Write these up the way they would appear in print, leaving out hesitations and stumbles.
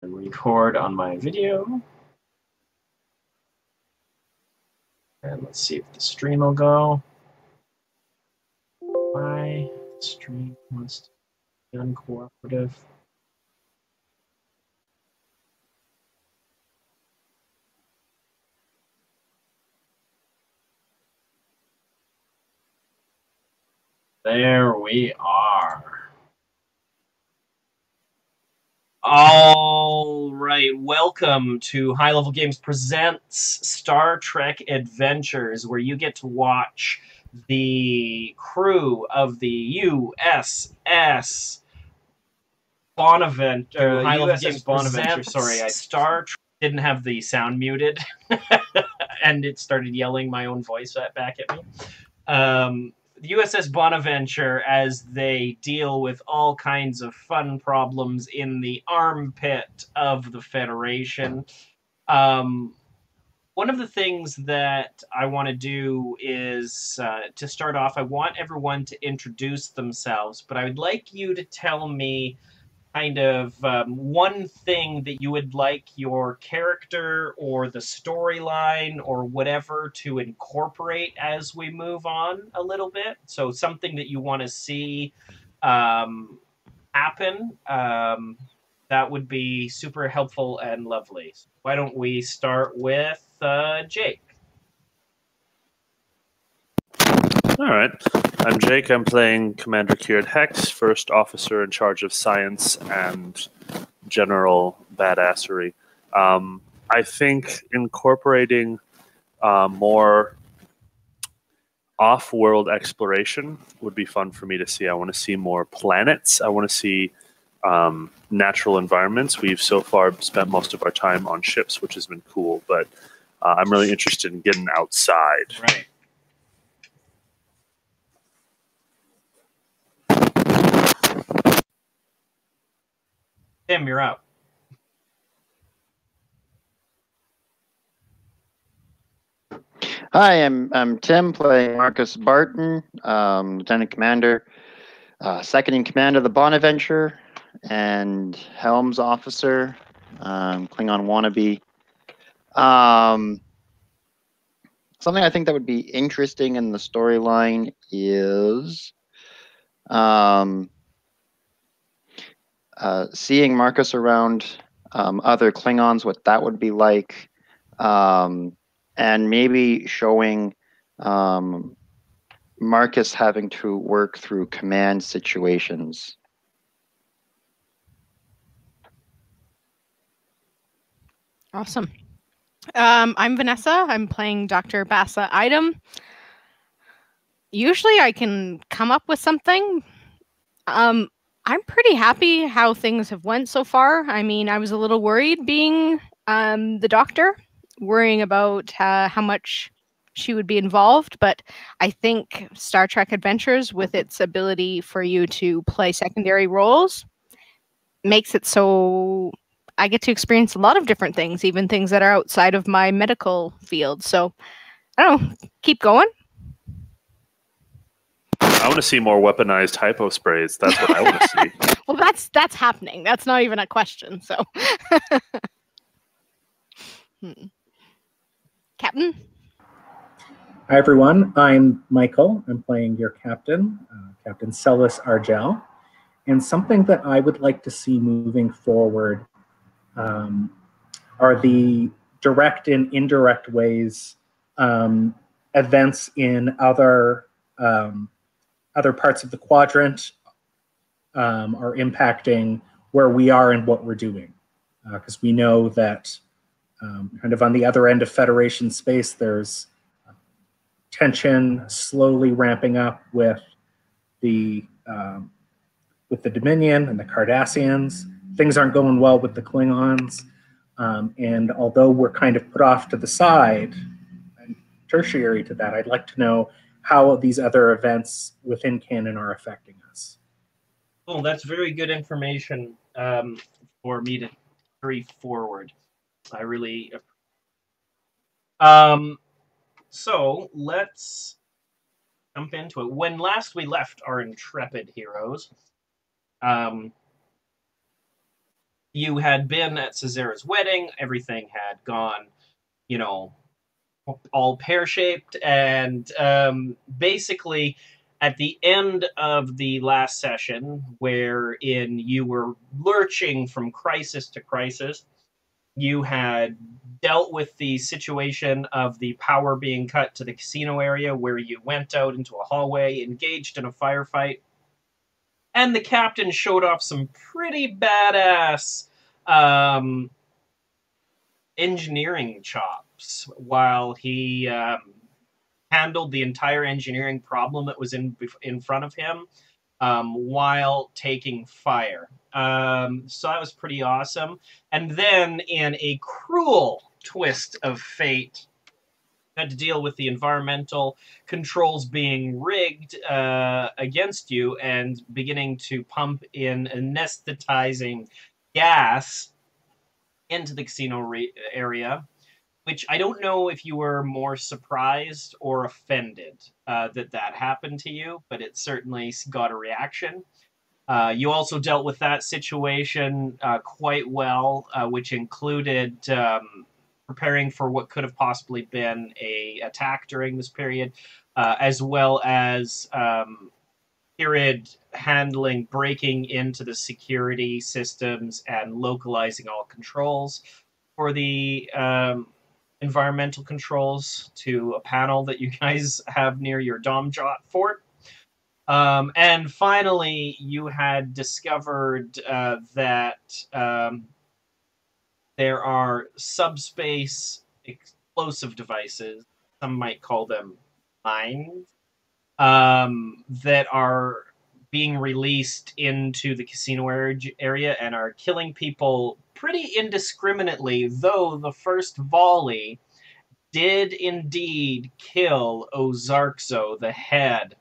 and record on my video. And let's see if the stream will go. Why the stream wants to be uncooperative. There we are. All right, welcome to High Level Games Presents Star Trek Adventures, where you get to watch the crew of the USS Bonaventure, High Level Games Bonaventure. Sorry, I Star Trek didn't have the sound muted, and it started yelling my own voice back at me. The USS Bonaventure, as they deal with all kinds of fun problems in the armpit of the Federation. One of the things that I want to do is, to start off, I want everyone to introduce themselves, but I would like you to tell me kind of one thing that you would like your character or the storyline or whatever to incorporate as we move on a little bit. So something that you want to see happen. That would be super helpful and lovely. So why don't we start with Jake? All right. I'm Jake. I'm playing Commander Kieran Hex, first officer in charge of science and general badassery. I think incorporating more off-world exploration would be fun for me to see. I want to see more planets. I want to see natural environments. We've so far spent most of our time on ships, which has been cool, but I'm really interested in getting outside. Right. Tim, you're up. Hi, I'm Tim, playing Marcus Barton, Lieutenant Commander, second in command of the Bonaventure, and Helms Officer, Klingon wannabe. Something I think that would be interesting in the storyline is seeing Marcus around other Klingons, what that would be like. And maybe showing Marcus having to work through command situations. Awesome. I'm Vanessa. I'm playing Dr. Bassa Idem. Usually I can come up with something. I'm pretty happy how things have went so far. I mean, I was a little worried being the doctor, worrying about how much she would be involved, but I think Star Trek Adventures, with its ability for you to play secondary roles, makes it so I get to experience a lot of different things, even things that are outside of my medical field. So, I don't know, keep going. I want to see more weaponized hypo sprays. That's what I want to see. Well, that's happening. That's not even a question. So, Captain? Hi, everyone. I'm Michael. I'm playing your captain, Captain Celis Argel. And something that I would like to see moving forward are the direct and indirect ways events in other parts of the quadrant are impacting where we are and what we're doing. Because we know that kind of on the other end of Federation space, there's tension slowly ramping up with the Dominion and the Cardassians. Things aren't going well with the Klingons. And although we're kind of put off to the side, and tertiary to that, I'd like to know how these other events within canon are affecting us. Oh, that's very good information for me to carry forward. I really so let's jump into it. When last we left our intrepid heroes, you had been at Cesara's wedding. Everything had gone, you know, all pear-shaped. And basically, at the end of the last session, wherein you were lurching from crisis to crisis, you had dealt with the situation of the power being cut to the casino area, where you went out into a hallway, engaged in a firefight, and the captain showed off some pretty badass engineering chops while he handled the entire engineering problem that was in front of him while taking fire. So that was pretty awesome. And then, in a cruel twist of fate, had to deal with the environmental controls being rigged against you and beginning to pump in anesthetizing gas into the casino area, which I don't know if you were more surprised or offended that happened to you, but it certainly got a reaction. You also dealt with that situation quite well, which included preparing for what could have possibly been an attack during this period, as well as period handling, breaking into the security systems and localizing all controls for the environmental controls to a panel that you guys have near your Domjot fort. And finally, you had discovered that there are subspace explosive devices, some might call them mines, that are being released into the casino area and are killing people pretty indiscriminately, though the first volley did indeed kill Ozarkzo, the head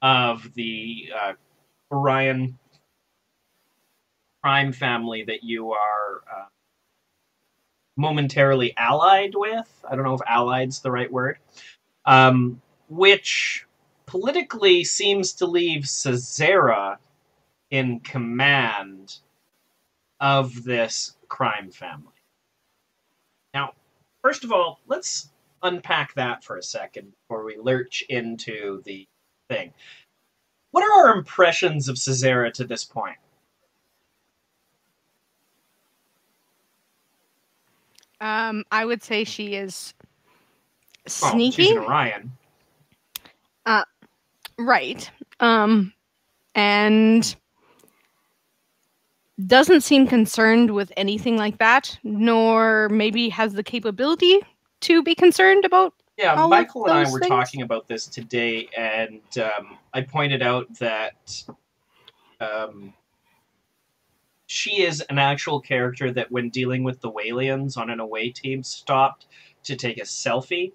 of the Orion crime family that you are momentarily allied with. I don't know if allied's the right word. Which politically seems to leave Cesara in command of this crime family. Now, first of all, let's unpack that for a second before we lurch into the thing. What are our impressions of Cesara to this point? I would say she is sneaky. She's an Orion. Right. And doesn't seem concerned with anything like that, nor maybe has the capability to be concerned about. Yeah, Michael and I were talking about this today, and I pointed out that she is an actual character that, when dealing with the Walians on an away team, stopped to take a selfie.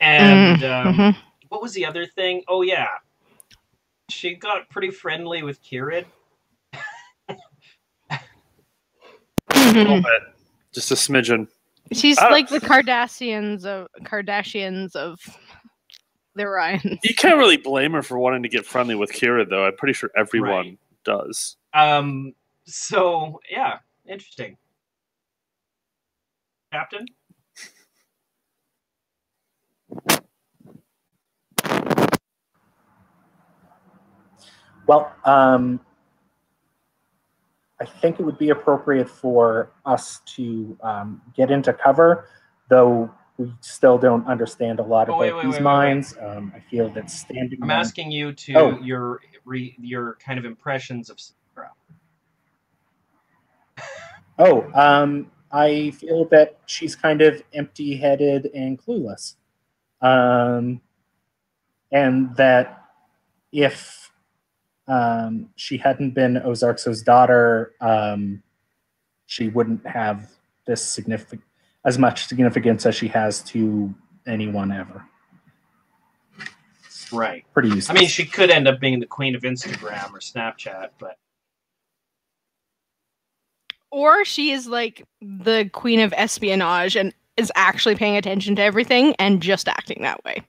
And what was the other thing? Oh, yeah. She got pretty friendly with Kirid. A little bit. Just a smidgen. She's like the Kardashians of the Orions. You can't really blame her for wanting to get friendly with Kirid, though. I'm pretty sure everyone does. So, yeah. Interesting. Captain? Well, I think it would be appropriate for us to get into cover, though we still don't understand a lot about these mines. I feel that standing. I'm asking you to your kind of impressions of Cesara. I feel that she's kind of empty-headed and clueless, and that if she hadn't been Ozarkzo's daughter, she wouldn't have this as much significance as she has to anyone ever. Right. Pretty useless. I mean, she could end up being the queen of Instagram or Snapchat, but... Or she is like the queen of espionage and is actually paying attention to everything and just acting that way.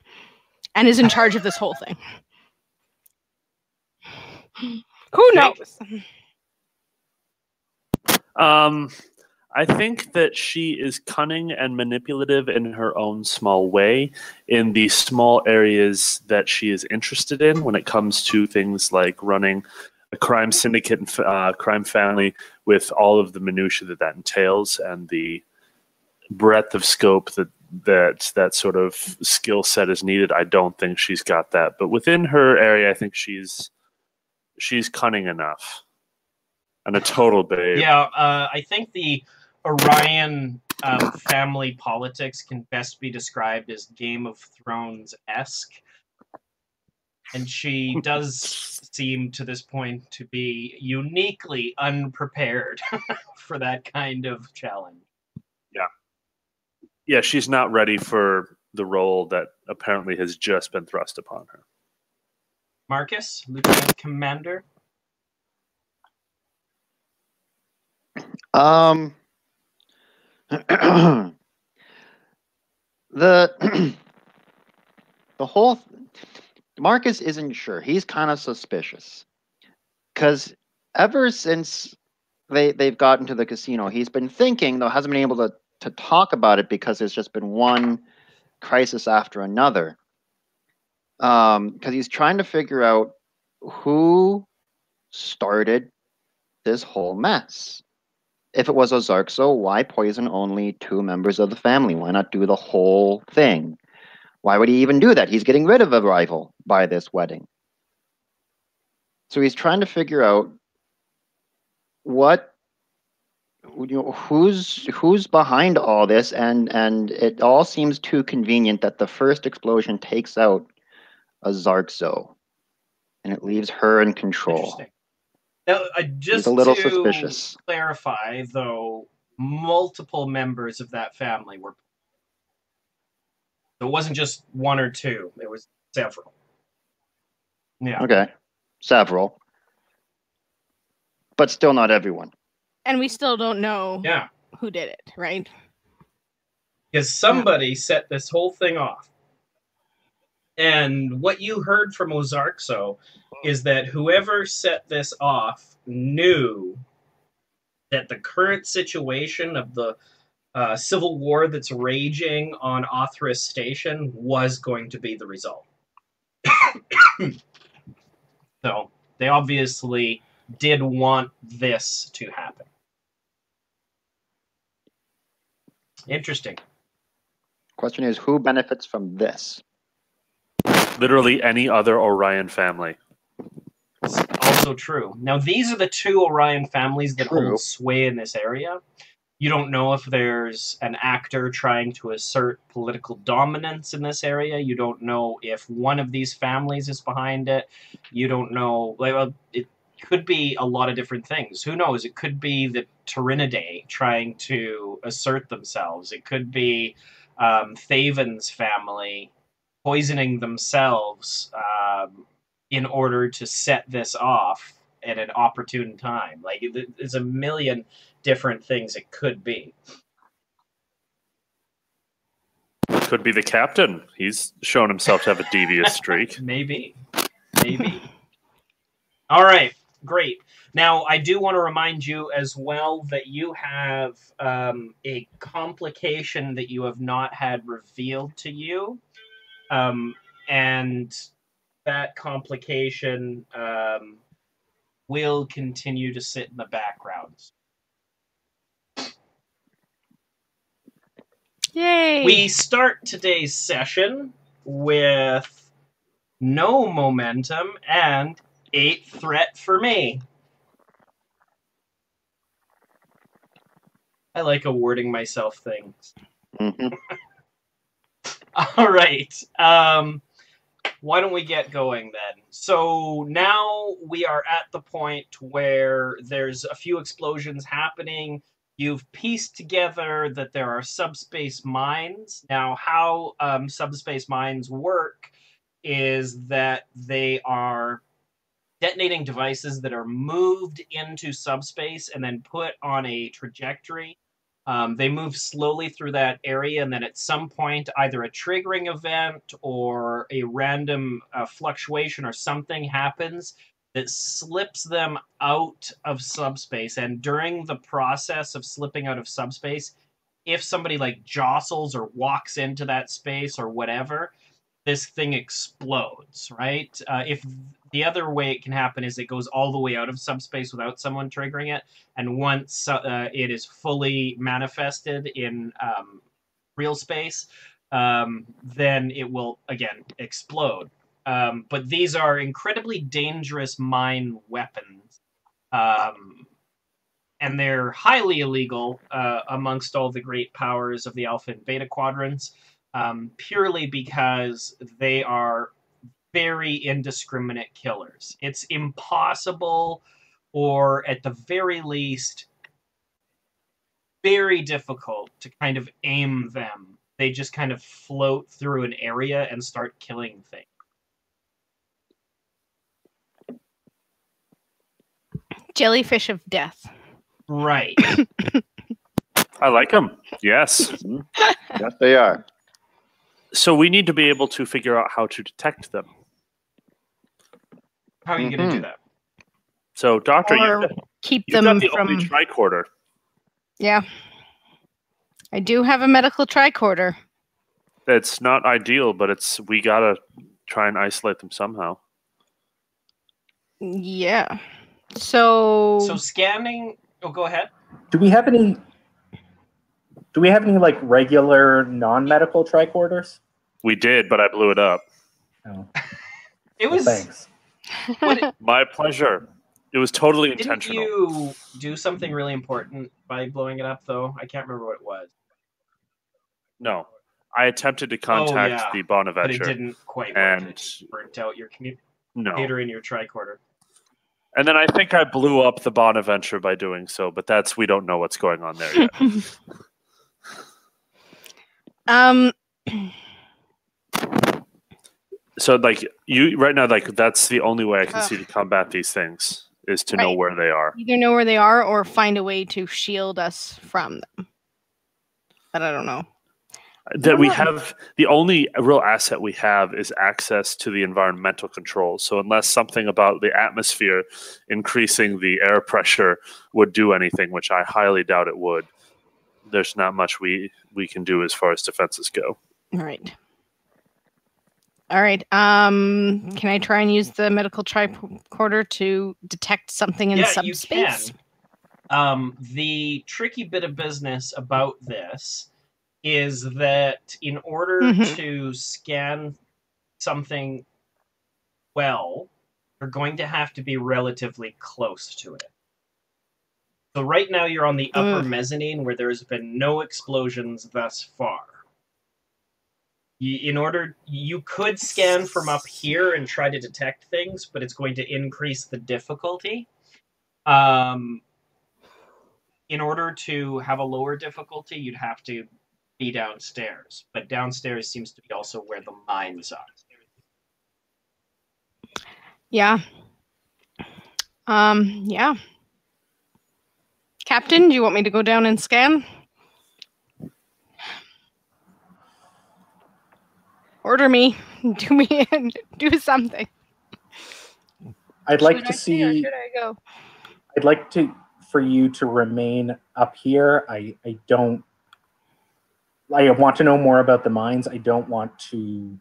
And is in charge of this whole thing. Who knows? I think that she is cunning and manipulative in her own small way in the small areas that she is interested in when it comes to things like running a crime syndicate and crime family with all of the minutiae that entails and the breadth of scope that sort of skill set is needed. I don't think she's got that. But within her area, I think she's cunning enough. And a total babe. Yeah, I think the Orion family politics can best be described as Game of Thrones-esque. And she does seem to this point to be uniquely unprepared for that kind of challenge. Yeah. Yeah, she's not ready for the role that apparently has just been thrust upon her. Marcus, Lieutenant Commander? The whole Marcus isn't sure. He's kind of suspicious because ever since they've gotten to the casino, he's been thinking, though hasn't been able to talk about it because there's just been one crisis after another. Because he's trying to figure out who started this whole mess. If it was Ozarkso, why poison only 2 members of the family? Why not do the whole thing? Why would he even do that? He's getting rid of a rival by this wedding. So he's trying to figure out who's behind all this, and it all seems too convenient that the first explosion takes out Ozarkso, and it leaves her in control. Now, just He's a little to suspicious. Clarify, though, multiple members of that family were. So it wasn't just 1 or 2; it was several. Yeah. Okay, several, but still not everyone. And we still don't know Yeah. who did it, right? Because somebody set this whole thing off. And what you heard from Ozarkso is that whoever set this off knew that the current situation of the civil war that's raging on Othris Station was going to be the result. So they obviously did want this to happen. Interesting. Question is, who benefits from this? Literally any other Orion family. It's also true. Now, these are the 2 Orion families that hold sway in this area. You don't know if there's an actor trying to assert political dominance in this area. You don't know if one of these families is behind it. You don't know. Well, it could be a lot of different things. Who knows? It could be the Tyrinidae trying to assert themselves. It could be Thaven's family poisoning themselves in order to set this off at an opportune time. Like, there's a million different things it could be. Could be the captain. He's shown himself to have a devious streak. Maybe. All right, great. Now, I do want to remind you as well that you have a complication that you have not had revealed to you. And that complication will continue to sit in the background. Yay! We start today's session with no momentum and 8 threat for me. I like awarding myself things. Mm-hmm. All right. Why don't we get going then? So now we are at the point where there's a few explosions happening. You've pieced together that there are subspace mines. Now, how subspace mines work is that they are detonating devices that are moved into subspace and then put on a trajectory. They move slowly through that area, and then at some point, either a triggering event or a random fluctuation or something happens that slips them out of subspace. And during the process of slipping out of subspace, if somebody like jostles or walks into that space or whatever, this thing explodes, right? If the other way it can happen is it goes all the way out of subspace without someone triggering it, and once it is fully manifested in real space, then it will again explode. But these are incredibly dangerous mine weapons, and they're highly illegal amongst all the great powers of the Alpha and Beta quadrants, purely because they are very indiscriminate killers. It's impossible, or at the very least, very difficult to kind of aim them. They just kind of float through an area and start killing things. Jellyfish of death. Right. I like them. Yes. Yes, they are. So we need to be able to figure out how to detect them. How are you going to do that? So, Doctor, Or keep you've them got the from... only tricorder. Yeah. I do have a medical tricorder. It's not ideal, but we gotta try and isolate them somehow. Yeah. So scanning... Oh, go ahead. Do we have any like regular non-medical tricorders? We did, but I blew it up. Oh. It was... Thanks. My pleasure. It was totally Didn't intentional. you do something really important by blowing it up, though? I can't remember what it was. No. I attempted to contact the Bonaventure. But it didn't quite work. And It burnt out your communicator in your tricorder. And then I think I blew up the Bonaventure by doing so, but we don't know what's going on there yet. So, like, you right now, like, that's the only way I can see to combat these things is to know where they are. Either know where they are or find a way to shield us from them. But I don't know. That we have the only real asset we have is access to the environmental controls. So unless something about the atmosphere increasing the air pressure would do anything, which I highly doubt it would, there's not much we can do as far as defenses go. All right. Can I try and use the medical tricorder to detect something in subspace? You can. The tricky bit of business about this is that in order to scan something well, you're going to have to be relatively close to it. So right now you're on the upper mezzanine where there's been no explosions thus far. You could scan from up here and try to detect things, but it's going to increase the difficulty. In order to have a lower difficulty, you'd have to be downstairs, but downstairs seems to be also where the mines are. Yeah. Yeah. Captain, do you want me to go down and scan? Order me. Do something. I'd like to see. see. Should I go? I'd like for you to remain up here. I want to know more about the mines. I don't want to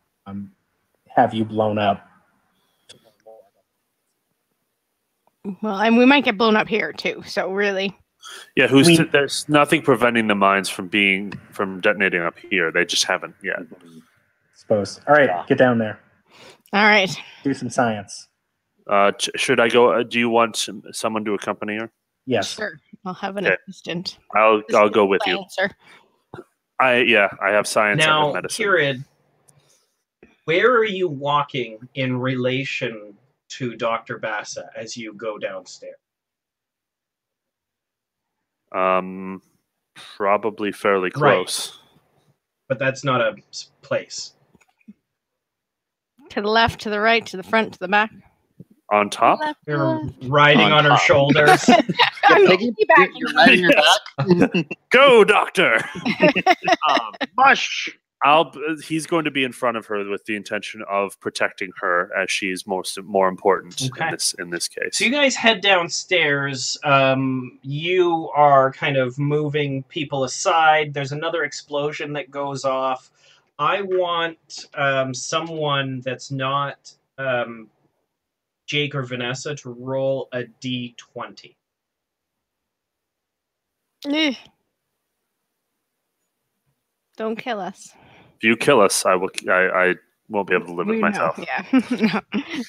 have you blown up. Well, and we might get blown up here too. So really. Yeah, there's nothing preventing the mines from detonating up here. They just haven't yet. Suppose. All right, get down there. All right. Do some science. Should I go? Do you want someone to accompany her? Yes. Sure. I'll have an assistant. I'll go with you. Sir. I have science now, and medicine. Kieran, where are you walking in relation to Dr. Bassa as you go downstairs? Probably fairly close. Right. But that's not a place. To the left, to the right, to the front, to the back. On top? You're riding on her shoulders. I'm piggybacking. You're riding your back. Go, doctor! Mush! He's going to be in front of her with the intention of protecting her, as she is more important in this case. So you guys head downstairs. You are kind of moving people aside. There's another explosion that goes off. I want someone that's not Jake or Vanessa to roll a d20. Don't kill us. If you kill us, I won't be able to live with myself. Yeah, no.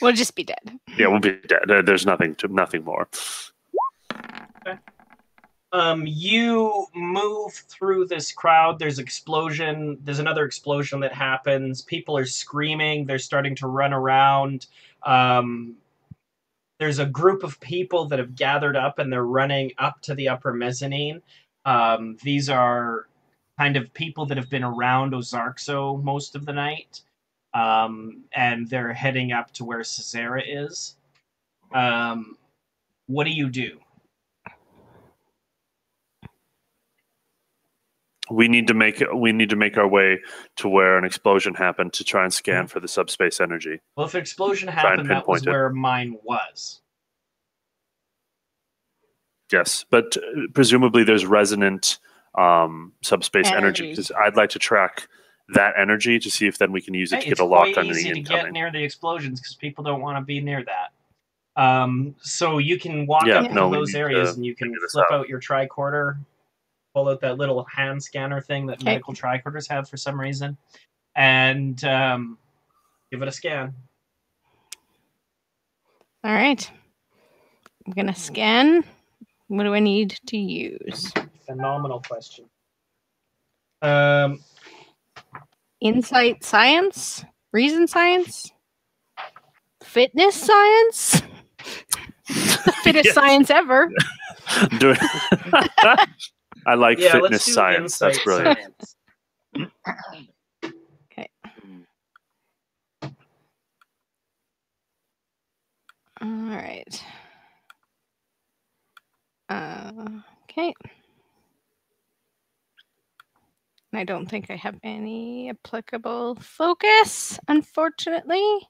We'll just be dead. Yeah, we'll be dead. There's nothing more. Okay. You move through this crowd. There's explosion. There's another explosion that happens. People are screaming. They're starting to run around. There's a group of people that have gathered up, and they're running up to the upper mezzanine. These are kind of people that have been around Ozarkso most of the night. And they're heading up to where Cesara is. What do you do? We need to make our way to where an explosion happened to try and scan for the subspace energy. Well, if an explosion happened, that was where mine was. Yes, but presumably there's resonant subspace energy, because I'd like to track that energy to see if then we can use it to get a lock on anything incoming. It's quite easy to get near the explosions because people don't want to be near that. So you can walk up to those areas and you can flip out your tricorder, pull out that little hand scanner thing that medical tricorders have for some reason, and give it a scan. All right. I'm going to scan. What do I need to use? Phenomenal question. Insight science? Reason science? Fitness science? The fittest science ever. I like fitness science. That's brilliant. Okay. All right. Okay. I don't think I have any applicable focus, unfortunately.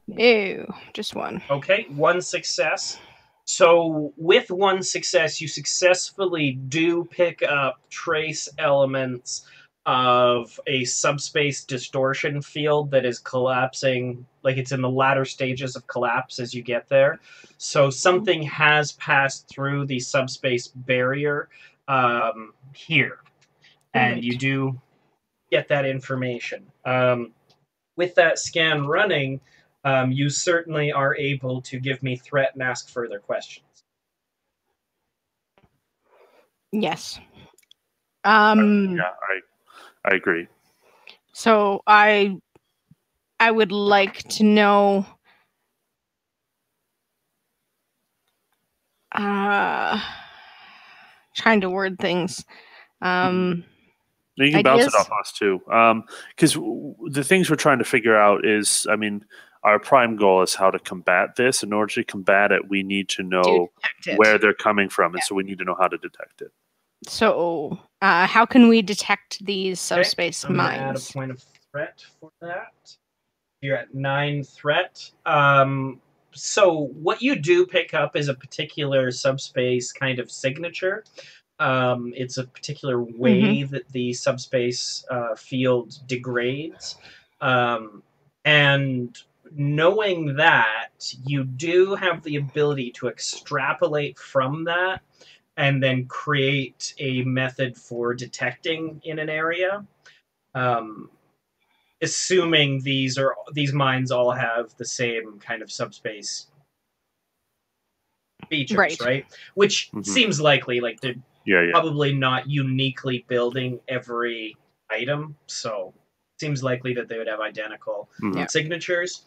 No, just one. Okay, one success. So with one success, you successfully do pick up trace elements of a subspace distortion field that is collapsing, like it's in the latter stages of collapse as you get there. So something has passed through the subspace barrier here, and you do get that information. With that scan running, you certainly are able to give me threat and ask further questions. Yes. Yeah, I agree. So I would like to know trying to word things. You can bounce it off us too. Because the things we're trying to figure out is, I mean, our prime goal is how to combat this. In order to combat it, we need to know where they're coming from, and so we need to know how to detect it. So, how can we detect these subspace mines? I'm going to add a point of threat for that. You're at 9 threat. So what you do pick up is a particular subspace kind of signature. It's a particular way that the subspace field degrades. And knowing that, you do have the ability to extrapolate from that and then create a method for detecting in an area. Assuming these mines all have the same kind of subspace features, right? Which seems likely, like they're probably not uniquely building every item, so it seems likely that they would have identical signatures.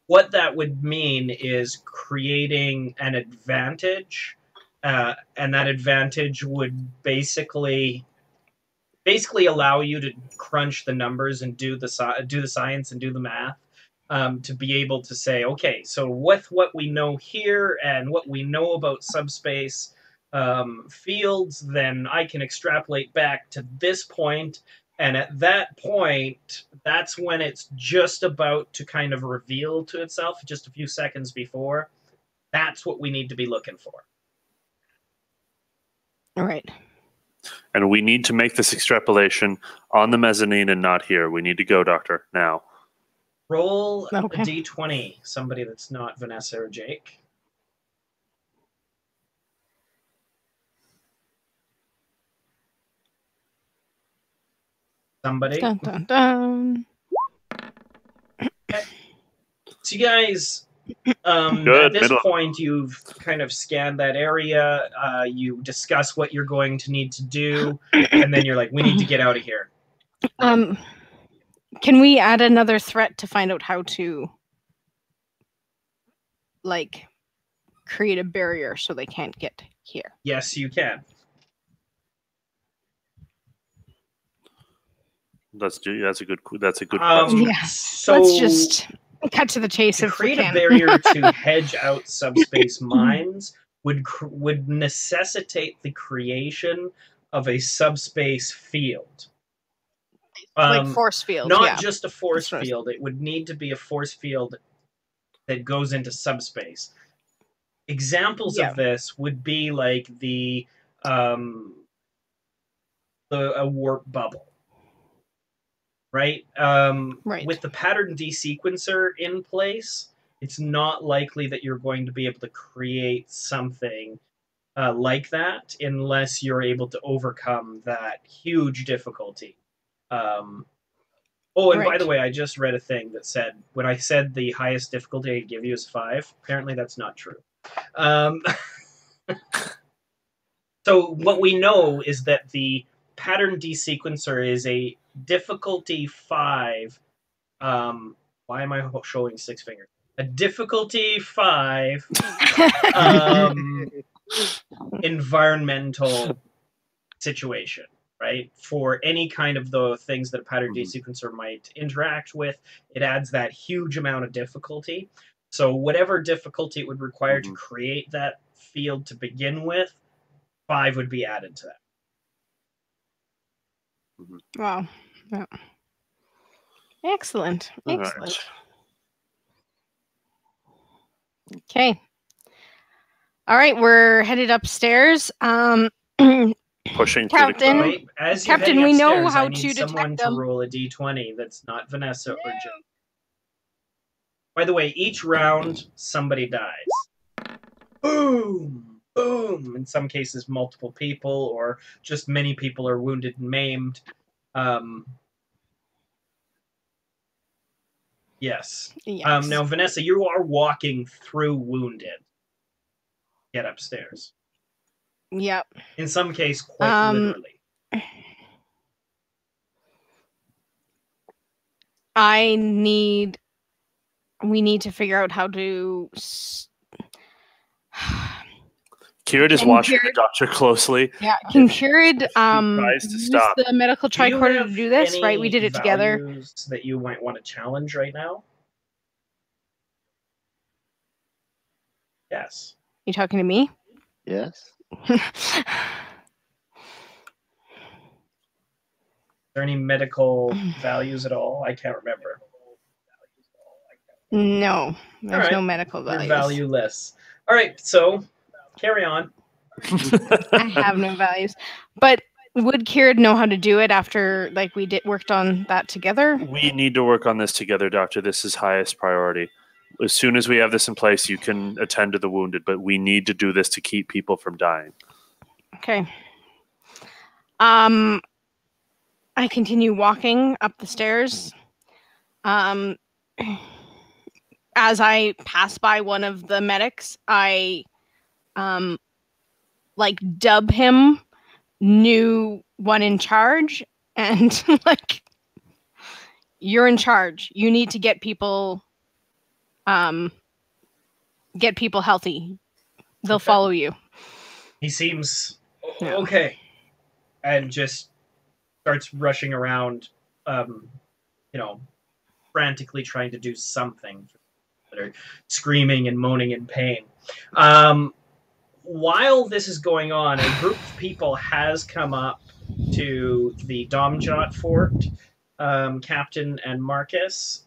What that would mean is creating an advantage, and that advantage would basically allow you to crunch the numbers and do the science and do the math, to be able to say, okay, so with what we know here and what we know about subspace, fields, then I can extrapolate back to this point, and at that point, that's when it's just about to kind of reveal to itself, just a few seconds before. That's what we need to be looking for. All right. And we need to make this extrapolation on the mezzanine and not here. We need to go, Doctor, now. Roll Okay. a d20, somebody that's not Vanessa or Jake. Somebody. Dun, dun, dun. So you guys, Good, at this middle. point, you've kind of scanned that area. You discuss what you're going to need to do, and then you're like, we need to get out of here. Can we add another threat to find out how to, like, create a barrier so they can't get here? Yes, you can. That's a good question. Yeah. So Let's just cut to the chase to if we create a can. barrier to hedge out subspace mines would necessitate the creation of a subspace field. Like force field. Not yeah. just a force That's what I was- field. It would need to be a force field that goes into subspace. Examples Yeah. of this would be like a warp bubble. Right? Right. With the pattern desequencer in place, it's not likely that you're going to be able to create something like that unless you're able to overcome that huge difficulty. And by Right. the way, I just read a thing that said, when I said the highest difficulty I'd give you is 5, apparently that's not true. So what we know is that the pattern desequencer is a difficulty 5. Why am I showing 6 fingers? A difficulty 5 environmental situation, right? For any kind of the things that a pattern desequencer might interact with, it adds that huge amount of difficulty. So whatever difficulty it would require to create that field to begin with, 5 would be added to that. Wow. Yeah. Excellent. All Excellent. right. Okay. All right, we're headed upstairs. Pushing Captain. through the Wait, as you're Captain, heading we know upstairs, how I need to someone detect to them. roll a d20 that's not Vanessa or Jim. By the way, each round, somebody dies. Boom! Boom! In some cases, multiple people, or just many people are wounded and maimed. Yes. Yes. Now, Vanessa, you are walking through wounded. Get upstairs. Yep. In some case, quite literally. We need to figure out how to. Kieran is And watching the Kieran- doctor closely. Yeah. Can Kieran tries to use stop. the medical Do you tricorder have to do this? any Right. We did it together. values that you might want to challenge right now? Yes. You talking to me? Yes. Is there any medical values at all? I can't remember. No. There's Alright. no medical They're values. valueless. All right, so carry on. I have no values. But would Kieran know how to do it after we worked on that together? We need to work on this together, Doctor. This is highest priority. As soon as we have this in place, you can attend to the wounded, but we need to do this to keep people from dying. Okay. I continue walking up the stairs. As I pass by one of the medics, I dub him new one in charge, and you're in charge. You need to get people healthy. They'll follow you. He seems Yeah. okay, and just starts rushing around, frantically trying to do something. That are screaming and moaning in pain. while this is going on, a group of people has come up to the Domjot Fort, Captain and Marcus.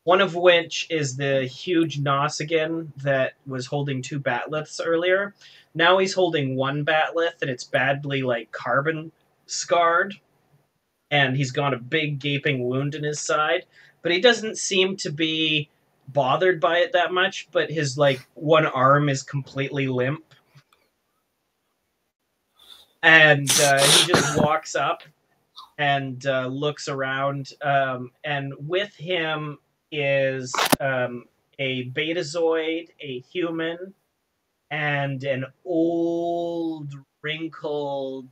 One of which is the huge Nossigan that was holding 2 batliths earlier. Now he's holding 1 batlith, and it's badly, like, carbon scarred. And he's got a big gaping wound in his side. But he doesn't seem to be bothered by it that much, but his, like, one arm is completely limp. And he just walks up and looks around. And with him is a betazoid, a human, and an old, wrinkled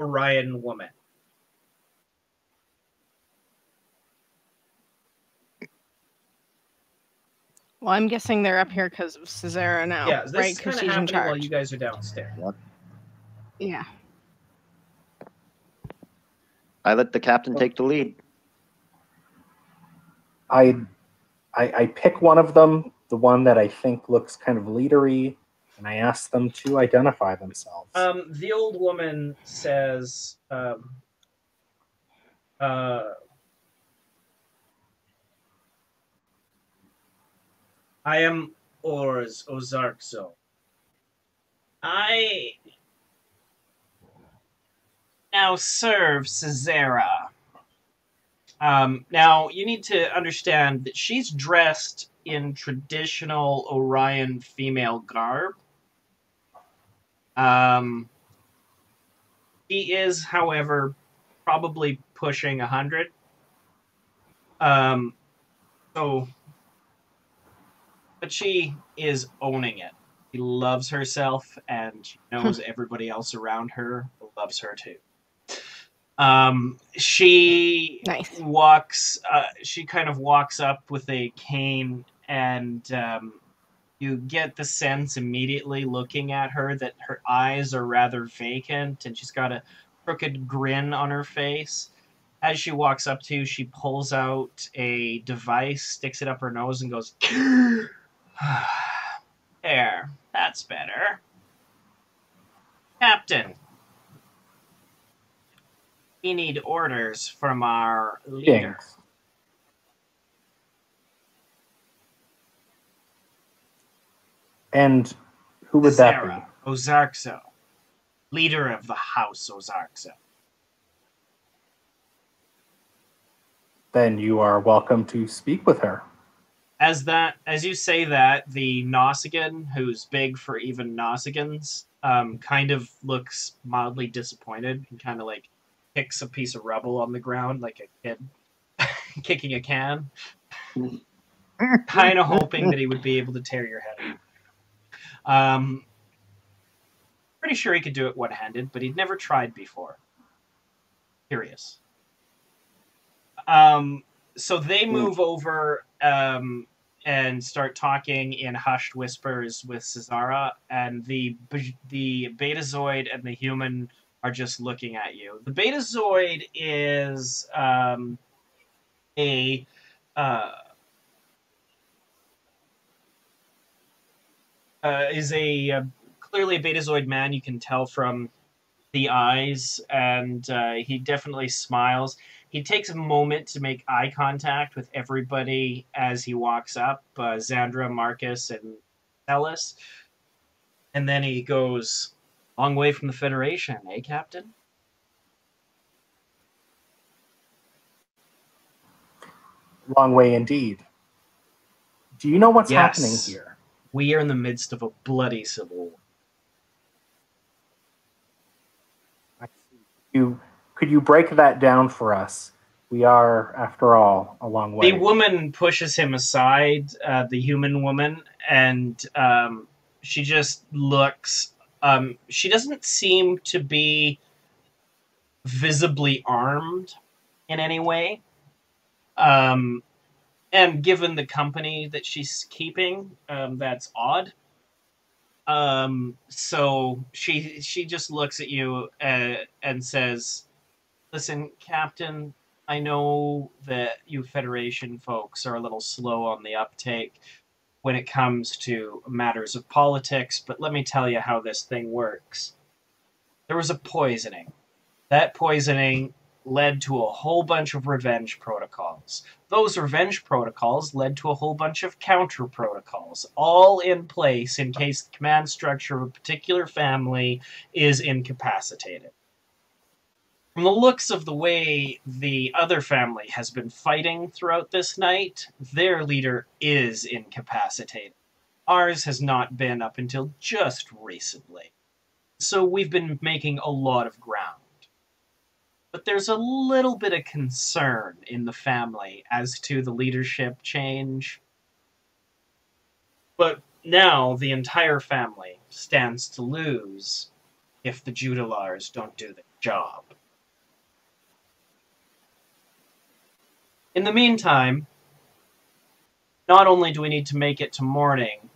Orion woman. Well, I'm guessing they're up here because of Cesara now, Yeah, this right? is Because kind of she's in happening while charge. you guys are downstairs. Yeah. I let the captain take the lead. I pick one of them, the one that I think looks kind of leadery, and I ask them to identify themselves. The old woman says, I am Ors Ozarkzo. I now serve Cesara. Now, you need to understand that she's dressed in traditional Orion female garb. She is, however, probably pushing 100. But she is owning it. She loves herself, and she knows everybody else around her loves her too. She Nice. walks. She kind of walks up with a cane, and you get the sense immediately looking at her that her eyes are rather vacant, and she's got a crooked grin on her face. As she walks up to you, she pulls out a device, sticks it up her nose, and goes, there, that's better. Captain, we need orders from our leader. Thanks. And who would that be? Sarah Ozarkzo, leader of the House Ozarkzo. Then you are welcome to speak with her. As you say that, the Nossigan, who's big for even Nossigans, kind of looks mildly disappointed and kind of like kicks a piece of rubble on the ground like a kid kicking a can. Kind of hoping that he would be able to tear your head off. Pretty sure he could do it one-handed, but he'd never tried before. Curious. So they move over and start talking in hushed whispers with Cesara, and the Betazoid and the human are just looking at you. The Betazoid is clearly a Betazoid man. You can tell from the eyes, and he definitely smiles. He takes a moment to make eye contact with everybody as he walks up, Xandra, Marcus, and Ellis. And then he goes, long way from the Federation, eh, Captain? Long way indeed. Do you know what's Yes. happening here? We are in the midst of a bloody civil war. Could you break that down for us? We are, after all, a long way. The woman pushes him aside, the human woman, and she just looks. She doesn't seem to be visibly armed in any way. And given the company that she's keeping, that's odd. So she just looks at you and says, "Listen, Captain, I know that you Federation folks are a little slow on the uptake when it comes to matters of politics, but let me tell you how this thing works. There was a poisoning. That poisoning led to a whole bunch of revenge protocols. Those revenge protocols led to a whole bunch of counter protocols, all in place in case the command structure of a particular family is incapacitated. From the looks of the way the other family has been fighting throughout this night, their leader is incapacitated. Ours has not been up until just recently. So we've been making a lot of ground. But there's a little bit of concern in the family as to the leadership change. But now the entire family stands to lose if the Judalars don't do their job. In the meantime, not only do we need to make it to morning,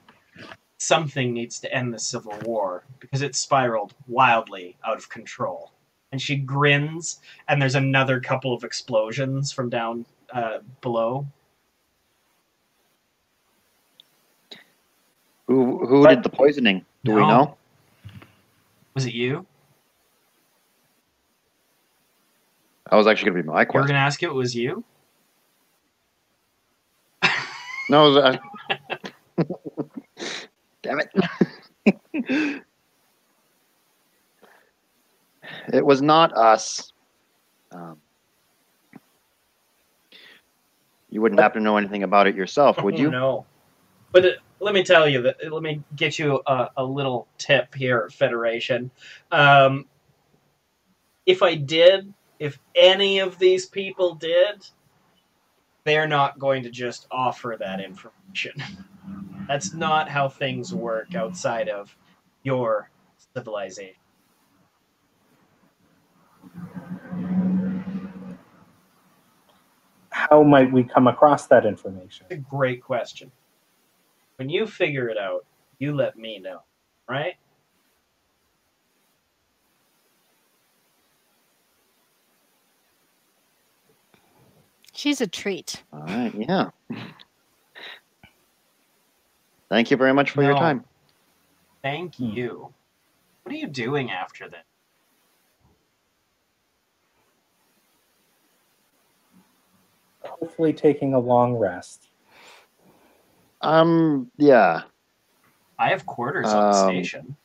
something needs to end the Civil War, because it spiraled wildly out of control. And she grins, and there's another couple of explosions from down below. Who did the poisoning? Do we know? Was it you? That was actually going to be my You were question. going to ask if it was you? No, it was, damn it. It was not us. You wouldn't happen to know anything about it yourself, would you? No. But let me tell you, let me get you a little tip here, Federation. If I did, if any of these people did, they're not going to just offer that information. That's not how things work outside of your civilization. How might we come across that information? That's a great question. When you figure it out, you let me know, right? She's a treat. All right, yeah. Thank you very much for your No. time. Thank you. What are you doing after this? Hopefully taking a long rest. Yeah. I have quarters on the station.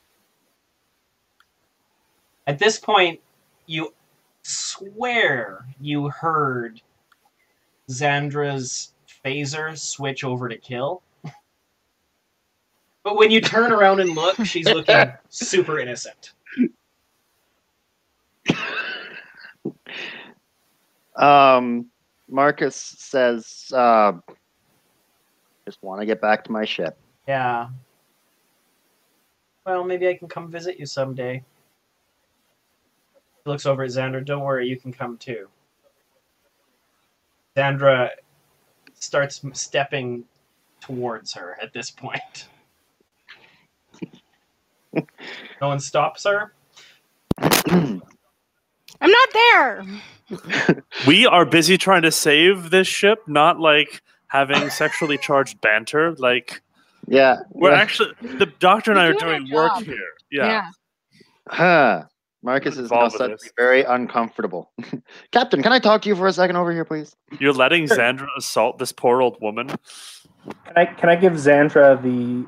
At this point, you swear you heard Xandra's phaser switch over to kill. But when you turn around and look, she's looking super innocent. Marcus says, just want to get back to my ship. Yeah. Well, maybe I can come visit you someday. He looks over at Xandra. Don't worry, you can come too. Xandra starts stepping towards her at this point. No one stops her? I'm not there. We are busy trying to save this ship, not like having sexually charged banter. Like, Yeah. we're actually, the doctor and I are We're doing doing our work job. here. Yeah. Huh. Marcus is now Involved with suddenly this. very uncomfortable. Captain, can I talk to you for a second over here, please? You're letting Xandra assault this poor old woman. Can I give Xandra the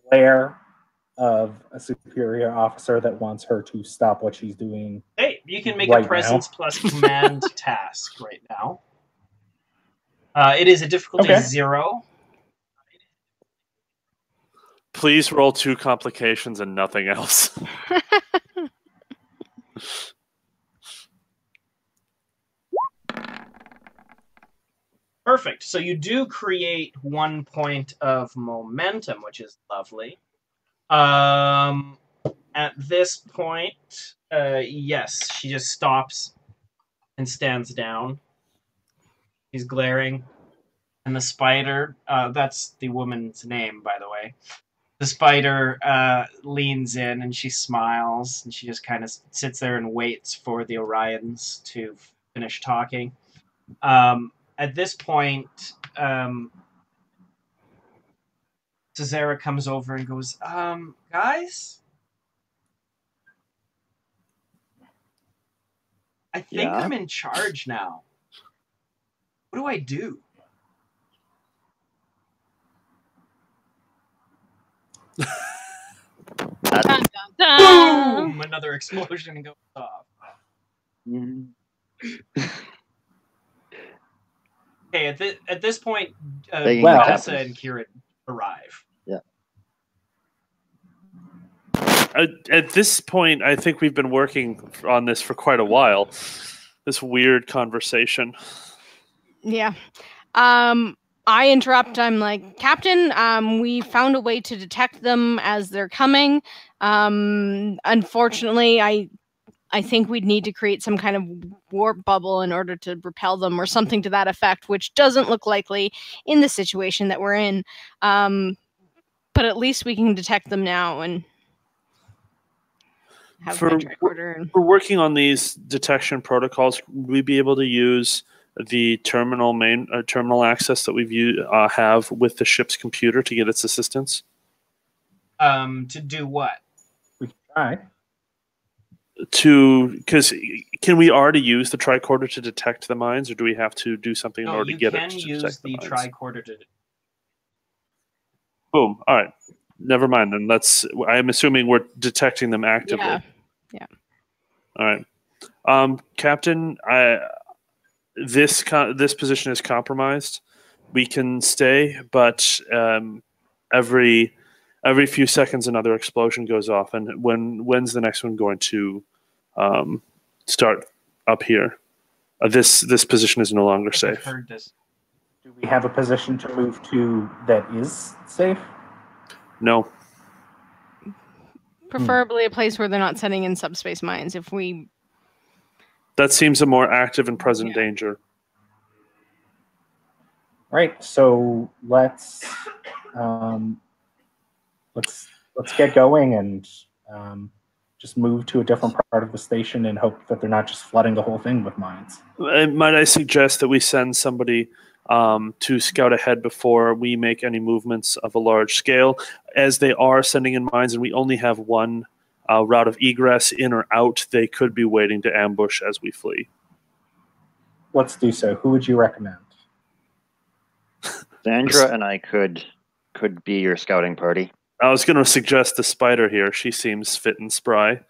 glare of a superior officer that wants her to stop what she's doing? Hey, you can make Right a presence now. plus command task right now. It is a difficulty Okay. 0. Please roll 2 complications and nothing else. Perfect. So you do create 1 point of momentum, which is lovely. At this point, yes, she just stops and stands down. She's glaring. And the spider, that's the woman's name, by the way. The spider leans in and she smiles, and she just kind of sits there and waits for the Orions to finish talking. At this point, Cesara comes over and goes, guys? I think Yeah? I'm in charge now. What do I do? Dun, dun, dun. Boom! Another explosion goes off. Mhm. Okay, at this point, Begging Well- the Tessa captain. and Kieran arrive. At this point, I think we've been working on this for quite a while. This weird conversation. Yeah. I interrupt. I'm like, Captain, we found a way to detect them as they're coming. Unfortunately, I think we'd need to create some kind of warp bubble in order to repel them or something to that effect, which doesn't look likely in the situation that we're in. But at least we can detect them now and have my tricorder. And For working on these detection protocols, would we be able to use the terminal access that we've have with the ship's computer to get its assistance? To do what? We can try. Because can we already use the tricorder to detect the mines, or do we have to do something in No, order you to get can it to use detect the mines? tricorder to. Boom. All right. Never mind. Then I'm assuming we're detecting them actively. yeah. All right. Captain, this position is compromised. We can stay, but every few seconds another explosion goes off. And when's the next one going to start up here? This position is no longer I've safe. heard this. Do we have a position to move to that is safe? No. Preferably a place where they're not setting in subspace mines. If we That seems a more active and present Yeah. danger. Right. So let's get going and just move to a different part of the station and hope that they're not just flooding the whole thing with mines. Might I suggest that we send somebody to scout ahead before we make any movements of a large scale, as they are sending in mines and we only have one route of egress in or out? They could be waiting to ambush as we flee. Let's do so. Who would you recommend? Sandra and I could be your scouting party. I was going to suggest the spider here. She seems fit and spry.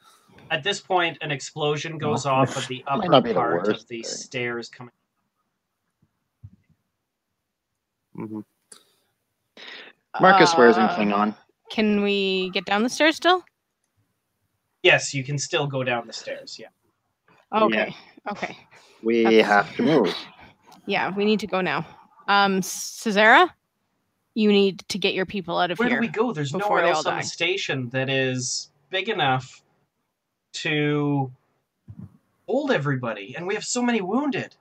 At this point, an explosion goes Oh, off of the might upper not be the part of worst the thing. stairs coming. Mm-hmm. Marcus swears in Klingon. Can we get down the stairs still? Yes, you can still go down the stairs. Yeah. Okay. Okay. We That's- have to move. Yeah, we need to go now. Cesara, you need to get your people out of Where here. do we go? There's before nowhere they else all on the die. station that is big enough to hold everybody, and we have so many wounded.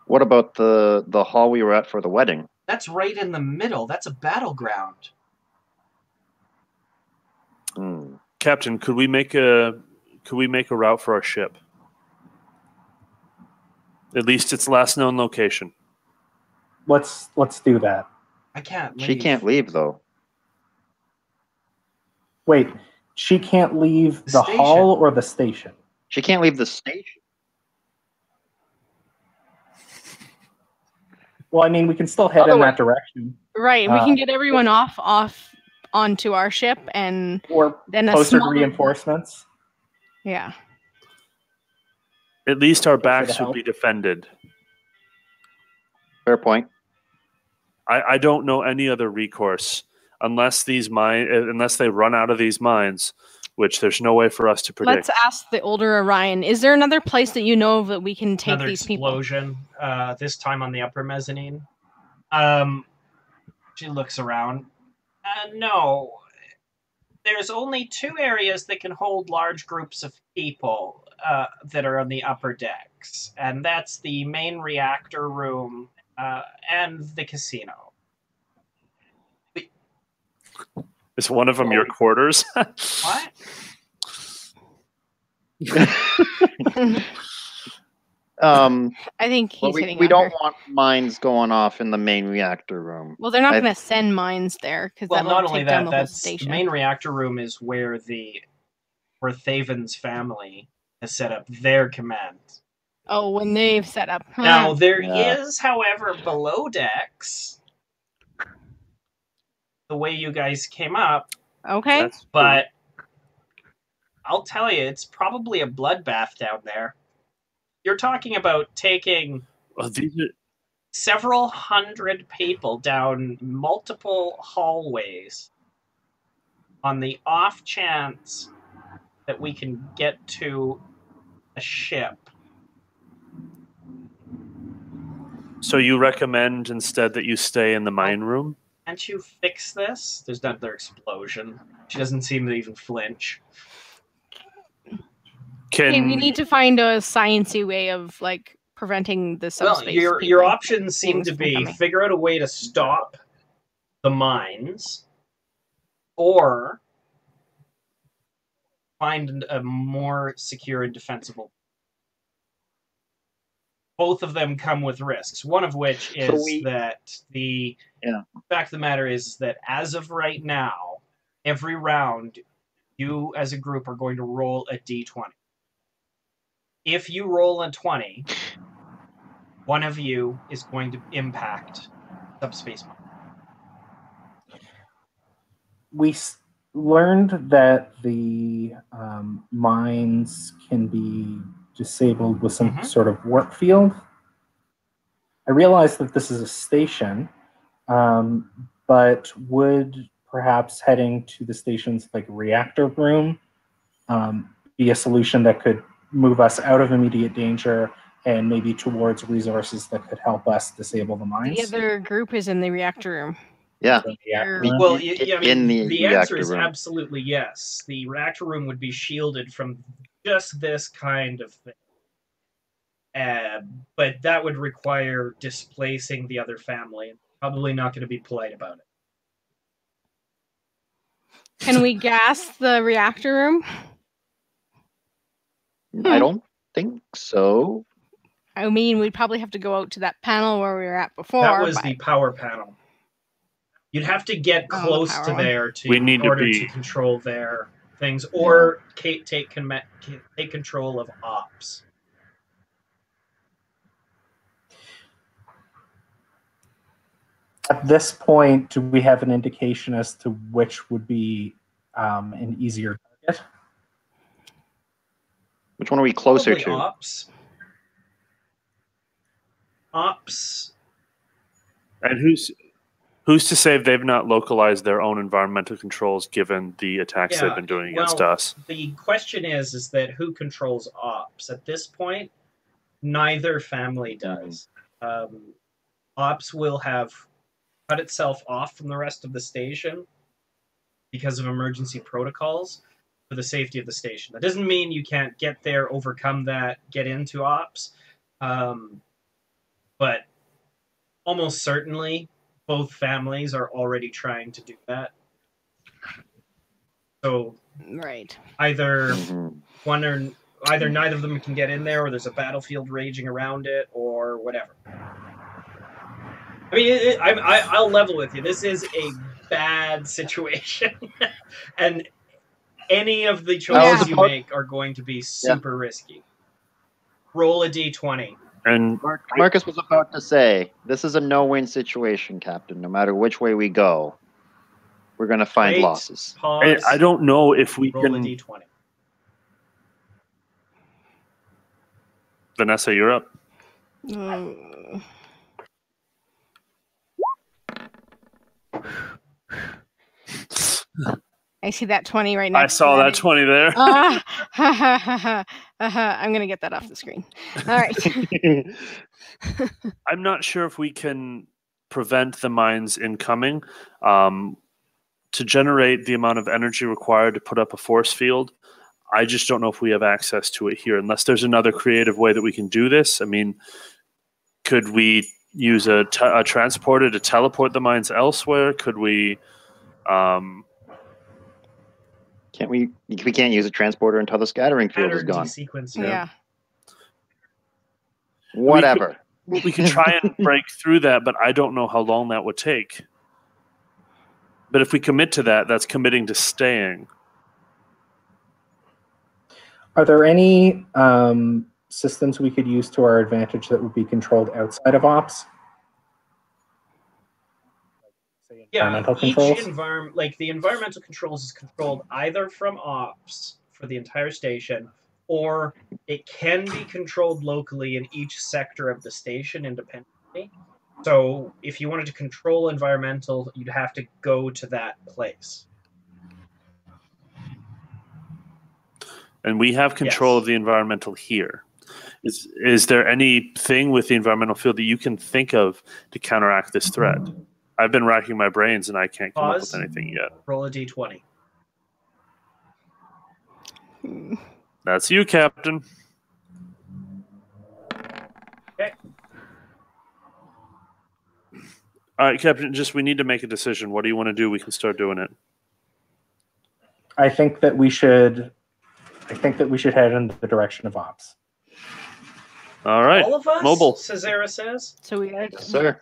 What about the hall we were at for the wedding? That's right in the middle. That's a battleground. Hmm. Captain, could we make a route for our ship? At least its last known location. Let's do that. I can't leave. She can't leave though. Wait, she can't leave The the station. hall or the station? She can't leave the station. Well, I mean, we can still head in that direction, Right, we can get everyone off onto our ship, and or then a closer to smaller- reinforcements. yeah. At least our the backs would help. be defended. Fair point. I don't know any other recourse unless they run out of these mines, which there's no way for us to predict. Let's ask the older Orion. Is there another place that you know of that we can take Another these people? explosion. This time on the upper mezzanine. She looks around. No. There's only two areas that can hold large groups of people that are on the upper decks, and that's the main reactor room and the casino. Is one of them your quarters? What? I think he's hitting we on don't her. want mines going off in the main reactor room. Well, they're not going to send mines there because Well, that'll not take only down that, the whole that's the station. main reactor room is where Thaven's family has set up their command. Oh, when they've set up. Now, there Yeah. is, however, below decks, the way you guys came up, Okay. That's but I'll tell you, it's probably a bloodbath down there. You're talking about taking well, these are, several hundred people down multiple hallways on the off chance that we can get to a ship. so you recommend instead that you stay in the mine room? Can't you fix this? There's another explosion. She doesn't seem to even flinch. Okay, we need to find a sciencey way of like preventing the Well, subspace. your people. options seem things to from be coming. figure out a way to stop the mines, or find a more secure and defensible. Both of them come with risks. One of which is that the fact of the matter is that as of right now, every round, you as a group are going to roll a d20. If you roll a 20, one of you is going to impact subspace mine. We learned that the mines can be disabled with some sort of warp field. I realize that this is a station, but would perhaps heading to the station's like reactor room be a solution that could move us out of immediate danger and maybe towards resources that could help us disable the mines? The other group is in the reactor room. Yeah. Well, in the answer reactor is room. absolutely yes. The reactor room would be shielded from just this kind of thing. But that would require displacing the other family, and probably not going to be polite about it. Can we gas the reactor room? I don't think so. I mean, we'd probably have to go out to that panel where we were at before. That was but the power panel. You'd have to get close to there in order to control their things, or take control of ops. At this point, do we have an indication as to which would be an easier target? Which one are we closer Probably to? Ops. And who's to say they've not localized their own environmental controls given the attacks they've been doing against us? The question is that who controls ops? At this point, neither family does. Ops will have cut itself off from the rest of the station because of emergency protocols for the safety of the station. That doesn't mean you can't get there, overcome that, get into ops. But almost certainly, both families are already trying to do that. So either neither of them can get in there, or there's a battlefield raging around it, or whatever. I mean, I'll level with you. This is a bad situation, and any of the choices you make are going to be super risky. Roll a d20. And Marcus was about to say, this is a no-win situation, Captain. No matter which way we go, we're going to find losses. Pause. I don't know if we Roll can... a d20. Vanessa, you're up. I see that 20 right now. I saw that 20 there. I'm going to get that off the screen. All right. I'm not sure if we can prevent the mines incoming. To generate the amount of energy required to put up a force field, I just don't know if we have access to it here, unless there's another creative way that we can do this. I mean, could we use a transporter to teleport the mines elsewhere? Could we Can't we can't use a transporter until the scattering field is Pattern gone. desequence. Yeah. Whatever. We could try and break through that, but I don't know how long that would take. But if we commit to that, that's committing to staying. Are there any systems we could use to our advantage that would be controlled outside of ops? Say environmental controls? Each environment, like the environmental controls, is controlled either from ops for the entire station, or it can be controlled locally in each sector of the station independently. So if you wanted to control environmental, you'd have to go to that place. And we have control of the environmental here. Is there anything with the environmental field that you can think of to counteract this threat? I've been racking my brains and I can't come up with anything yet. Roll a d20. That's you, Captain. Okay. All right, Captain, we need to make a decision. What do you want to do? We can start doing it. I think that we should head in the direction of ops. All right. All of us? Mobile. Cesara says. So we got Yes, sir.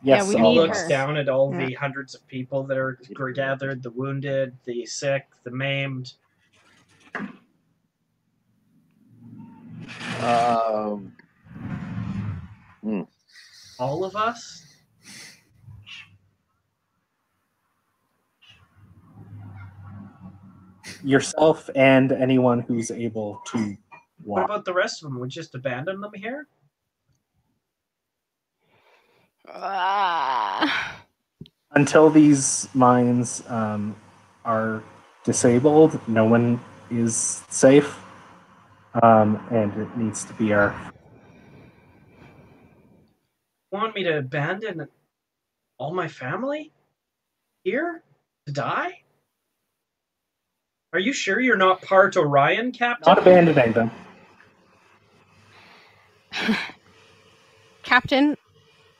Yes, we He need looks her. down at all the hundreds of people that are gathered, the wounded, the sick, the maimed. All of us? yourself and anyone who's able to What walk. about the rest of them? We just abandon them here? Until these mines are disabled, no one is safe, and it needs to be our. Want me to abandon all my family here to die? Are you sure you're not part Orion, Captain? Not abandoning them. Captain,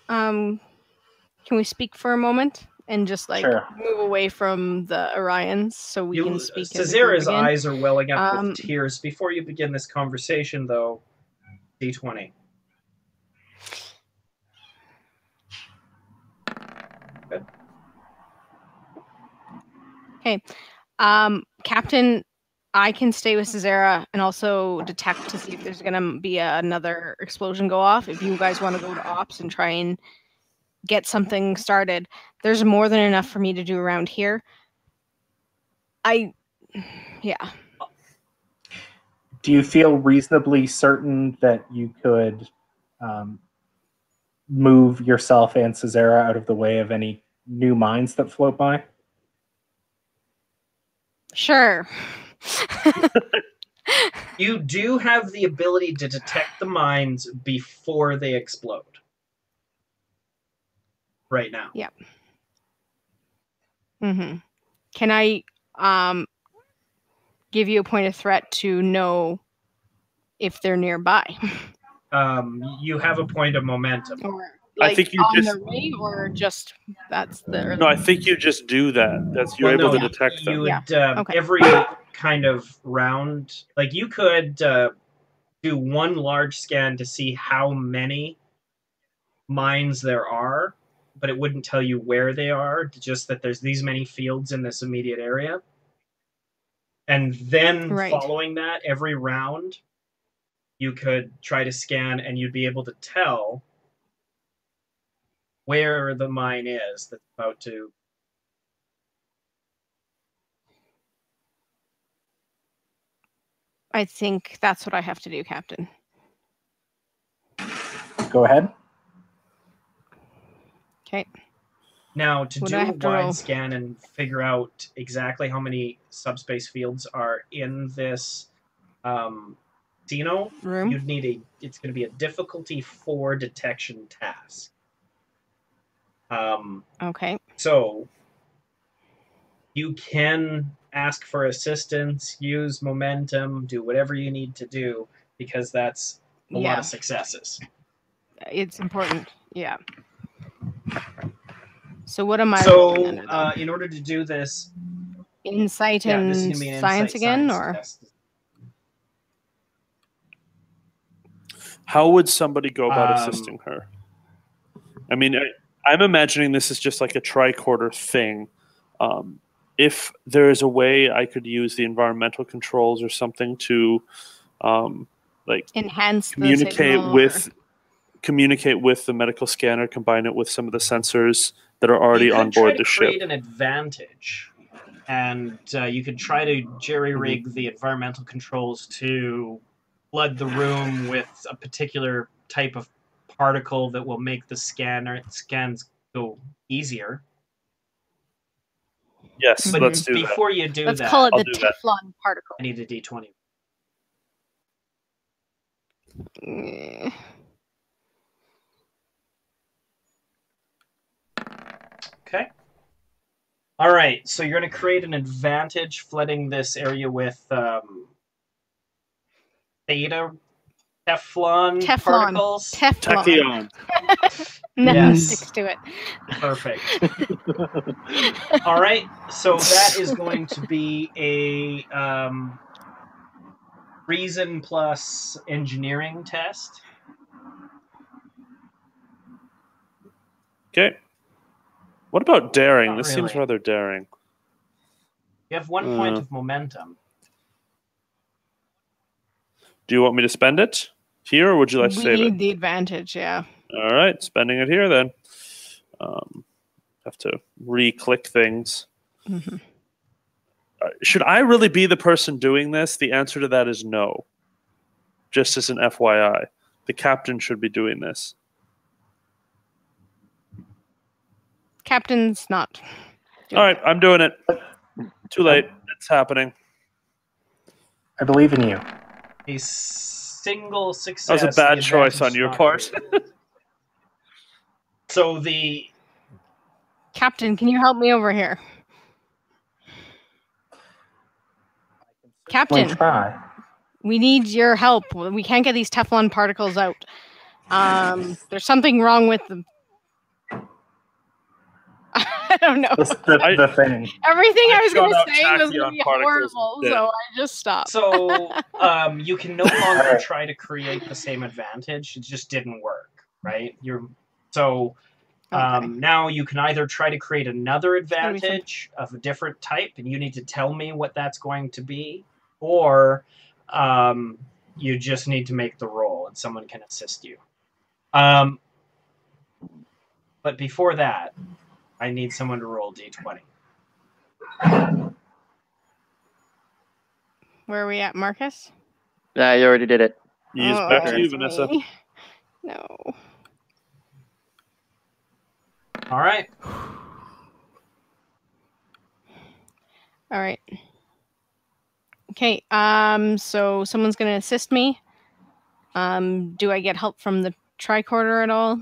can we speak for a moment and just Sure. move away from the Orions so we can speak as a group Cesara's again? eyes are welling up with tears. Before you begin this conversation, though, D20. Good. Okay. Captain, I can stay with Cesara and also detect to see if there's going to be another explosion go off. If you guys want to go to ops and try and get something started, there's more than enough for me to do around here. Yeah. Do you feel reasonably certain that you could move yourself and Cesara out of the way of any new mines that float by? Sure. You do have the ability to detect the mines before they explode. Right now. Yep. Mm-hmm. Can I give you a point of threat to know if they're nearby? You have a point of momentum. Or I think you on just- their way, or just that's the. No, I think you just do that. You're able to detect them. You would, Okay. every kind of round, like you could do one large scan to see how many mines there are, but it wouldn't tell you where they are, just that there's these many fields in this immediate area. And then following that, every round, you could try to scan and you'd be able to tell where the mine is that's about to. I think that's what I have to do, Captain. Go ahead. Okay. Now, to Would do I a have to roll? wide scan and figure out exactly how many subspace fields are in this Xeno Room? you'd need it's going to be a difficulty 4 detection task. Okay. So you can ask for assistance, use momentum, do whatever you need to do, because that's a lot of successes. It's important. Yeah. So what am I rolling So, under, though? in order to do this, Insight yeah, and this is going to be an science insight again, science or test. How would somebody go about Um, assisting her? I mean, I'm imagining this is just like a tricorder thing. If there is a way I could use the environmental controls or something to, like, enhance the communicate signal, with communicate with the medical scanner, combine it with some of the sensors that are already you could on try board to the ship. create an advantage, and you could try to jerry-rig the environmental controls to flood the room with a particular type of particle that will make the scans go easier. Yes, But let's do that. before you do let's that, call it I'll the do that. Teflon particle. I need a D20. Mm. Okay. All right, so you're going to create an advantage flooding this area with theta Teflon particles. Teflon. Tachyon. Nothing Yes. sticks to it. Perfect. All right, so that is going to be a reason plus engineering test. Okay. What about daring? Not This seems really. rather daring. You have 1 point of momentum. Do you want me to spend it here, or would you like to We save need it? the advantage, yeah. All right, spending it here then. Have to re-click things. Mhm. Should I really be the person doing this? The answer to that is no. Just as an FYI, the captain should be doing this. Captain's not. All right, I'm doing it. Too late. It's happening. I believe in you. A single success. That was a bad the choice advantage on your not part. created. So the Captain, can you help me over here? Captain, Try. we need your help. We can't get these Teflon particles out. There's something wrong with them. I don't know. The thing. Everything I was going shot to out say was tachyon going to be particles horrible, instead. so I just stopped. So you can no longer try to create the same advantage. It just didn't work, right? Okay. Now you can either try to create another gotta be advantage of a different type, and you need to tell me what that's going to be, or you just need to make the roll, and someone can assist you. But before that, I need someone to roll D20. Where are we at, Marcus? Yeah, you already did it. Use back to you, that's Vanessa. me. No. All right. All right. Okay. So someone's going to assist me. Do I get help from the tricorder at all?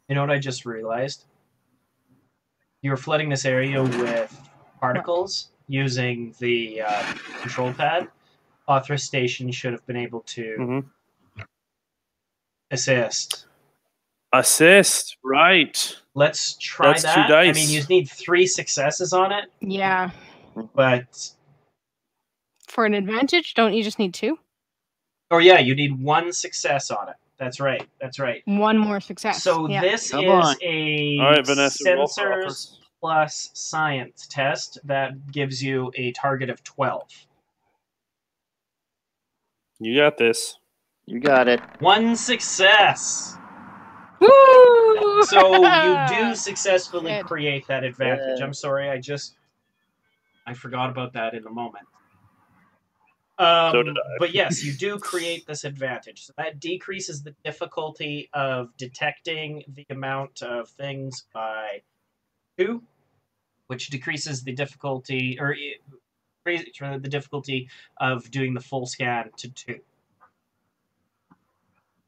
You know what I just realized? You were flooding this area with particles using the control pad. Author Station should have been able to assist. Assist, right. Let's try That's that. 2 dice. I mean, you need 3 successes on it, Yeah. but... For an advantage, don't you just need 2? Oh, yeah, you need 1 success on it. That's right. That's right. 1 more success. So yeah. this Come is on. a All right, Vanessa, roll for sensors offers. plus science test that gives you a target of 12. You got this. You got it. 1 success. Woo! So you do successfully Good. create that advantage. Yeah. I'm sorry, I forgot about that in a moment. So did I. But yes, you do create this advantage. So that decreases the difficulty of detecting the amount of things by 2, which decreases the difficulty, or the difficulty of doing the full scan to 2.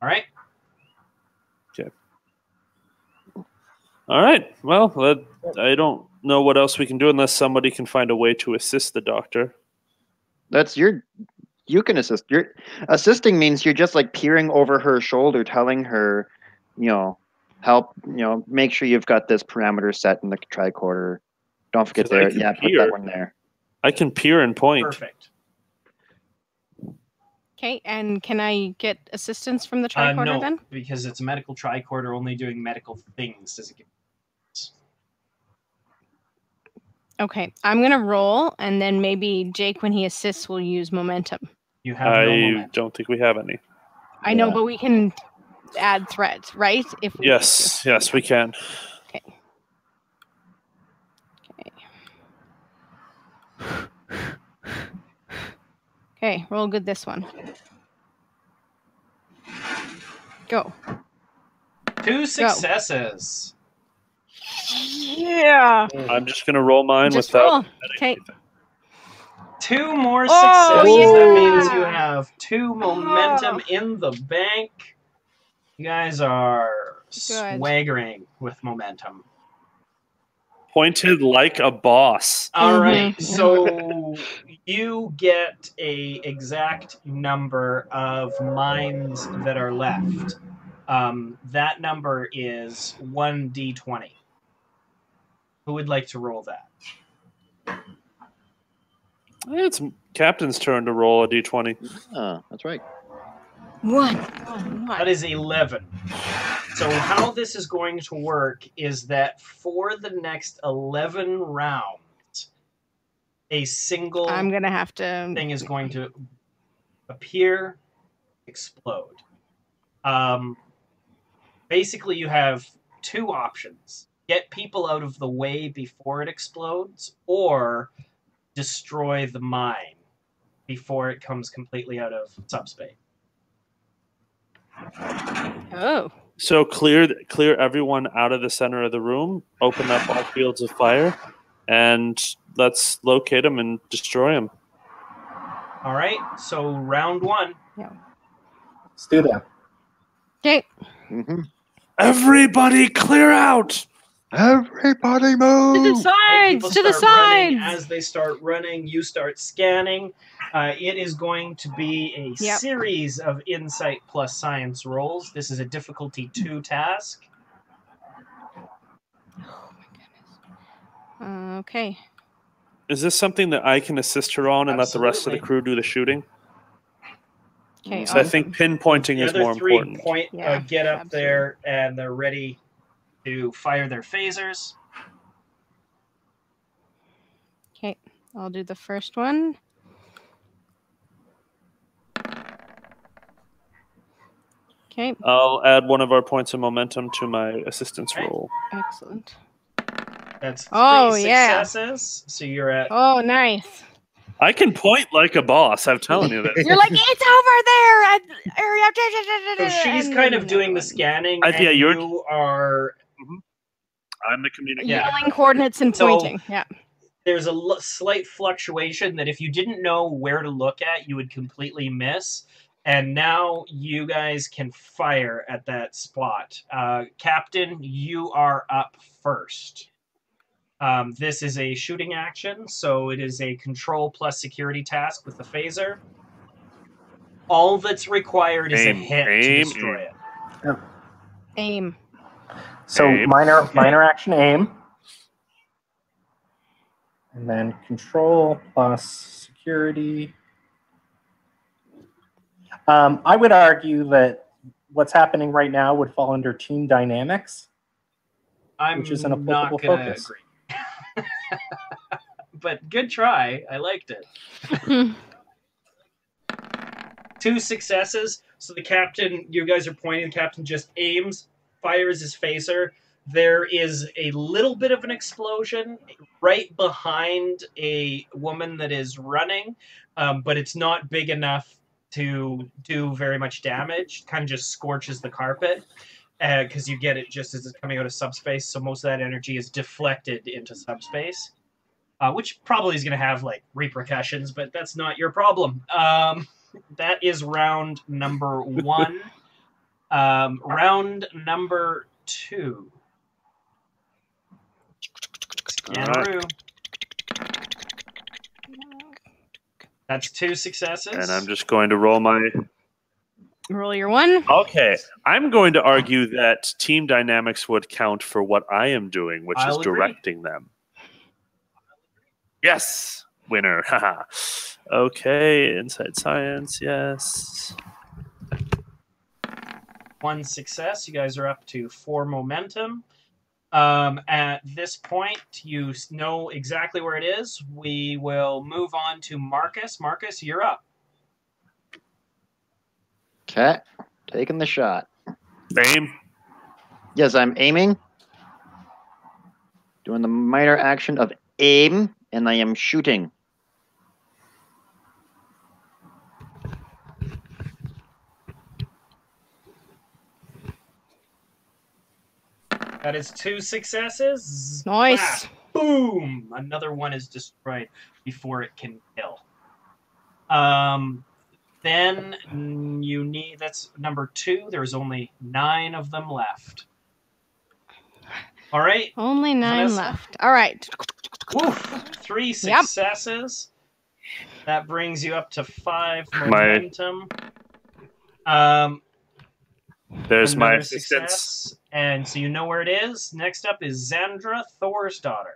All right. Okay. All right. Well, I don't know what else we can do unless somebody can find a way to assist the doctor. That's you can assist. Assisting means you're just like peering over her shoulder, telling her, help, make sure you've got this parameter set in the tricorder. Don't forget 'Cause I there. can Yeah, put peer. that one there. I can peer and point. Perfect. Okay, and can I get assistance from the tricorder No, then? because it's a medical tricorder only doing medical things. Does it give... Okay, I'm gonna roll, and then maybe Jake, when he assists, will use momentum. You have no I momentum. don't think we have any. I know, Yeah. but we can add threat, right? If we Yes, yes, we can. Okay. Okay, roll good this one. Go. 2 successes. Yeah. I'm just gonna roll mine Just without. roll. Okay. 2 more Oh, successes. That means yeah. you have 2 momentum in the bank. You guys are swaggering with momentum. Pointed like a boss. All right, Mhm. so you get a exact number of mines that are left. That number is 1d20. Who would like to roll that? It's Captain's turn to roll a d20. That's right. One. That is 11. So how this is going to work is that for the next 11 rounds, a single I'm gonna have to. thing is going to appear, explode. Basically, you have 2 options. Get people out of the way before it explodes, or destroy the mine before it comes completely out of subspace. Oh. So clear everyone out of the center of the room. Open up all fields of fire, and let's locate them and destroy them. All right, so round 1. Let's do that. Okay. Mm-hmm. Everybody clear out! Everybody To move! the sides. People To the start running. sides. As they start running, you start scanning. It is going to be a series of insight plus science rolls. This is a difficulty 2 task. Okay. Is this something that I can assist her on and let the rest of the Absolutely. crew do the shooting? Okay. So I think pinpointing The is other more 3 important. get up there, and they're ready to fire their phasers. Okay. I'll do the first one. Okay. I'll add one of our points of momentum to my assistance roll. Excellent. That's 3 yeah. successes. So you're at... Oh, nice. I can point like a boss, I'm telling you this. You're like, it's over there at area. So she's kind of doing the scanning, and you are... I'm the communicator. Yelling coordinates and pointing. Yeah. There's a slight fluctuation that if you didn't know where to look at, you would completely miss. And now you guys can fire at that spot. Captain, you are up first. This is a shooting action, so it is a control plus security task with the phaser. All that's required is a hit to destroy it. Aim. So Aim. minor action aim. And then control plus security. I would argue that what's happening right now would fall under team dynamics, which is an applicable focus. Agree. But good try. I liked it. 2 successes. So the captain, you guys are pointing, the captain just aims, fires his phaser. There is a little bit of an explosion right behind a woman that is running, but it's not big enough to do very much damage. Kind of just scorches the carpet because you get it just as it's coming out of subspace. So most of that energy is deflected into subspace, which probably is going to have like repercussions, but that's not your problem. That is round number 1. Round number 2. Scanaroo. That's 2 successes. And I'm just going to roll my Roll your 1. Okay, I'm going to argue that team dynamics would count for what I am doing, which I'll is agree. directing them. Yes, winner. Haha. Okay, inside science. Yes. 1 success. You guys are up to 4 momentum. At this point, you know exactly where it is. We will move on to Marcus. Marcus, you're up. Okay, taking the shot. Aim. Yes, I'm aiming. Doing the minor action of aim, and I am shooting. That is 2 successes. Nice. Ah, boom! Another one is destroyed before it can kill. Then you need, that's number 2. There's only 9 of them left. All right. Only 9 Vanessa? left. All right. Woof, 3 successes. That brings you up to 5 momentum. There's my Another assistance. success. And so you know where it is. Next up is Xandra, Thor's daughter.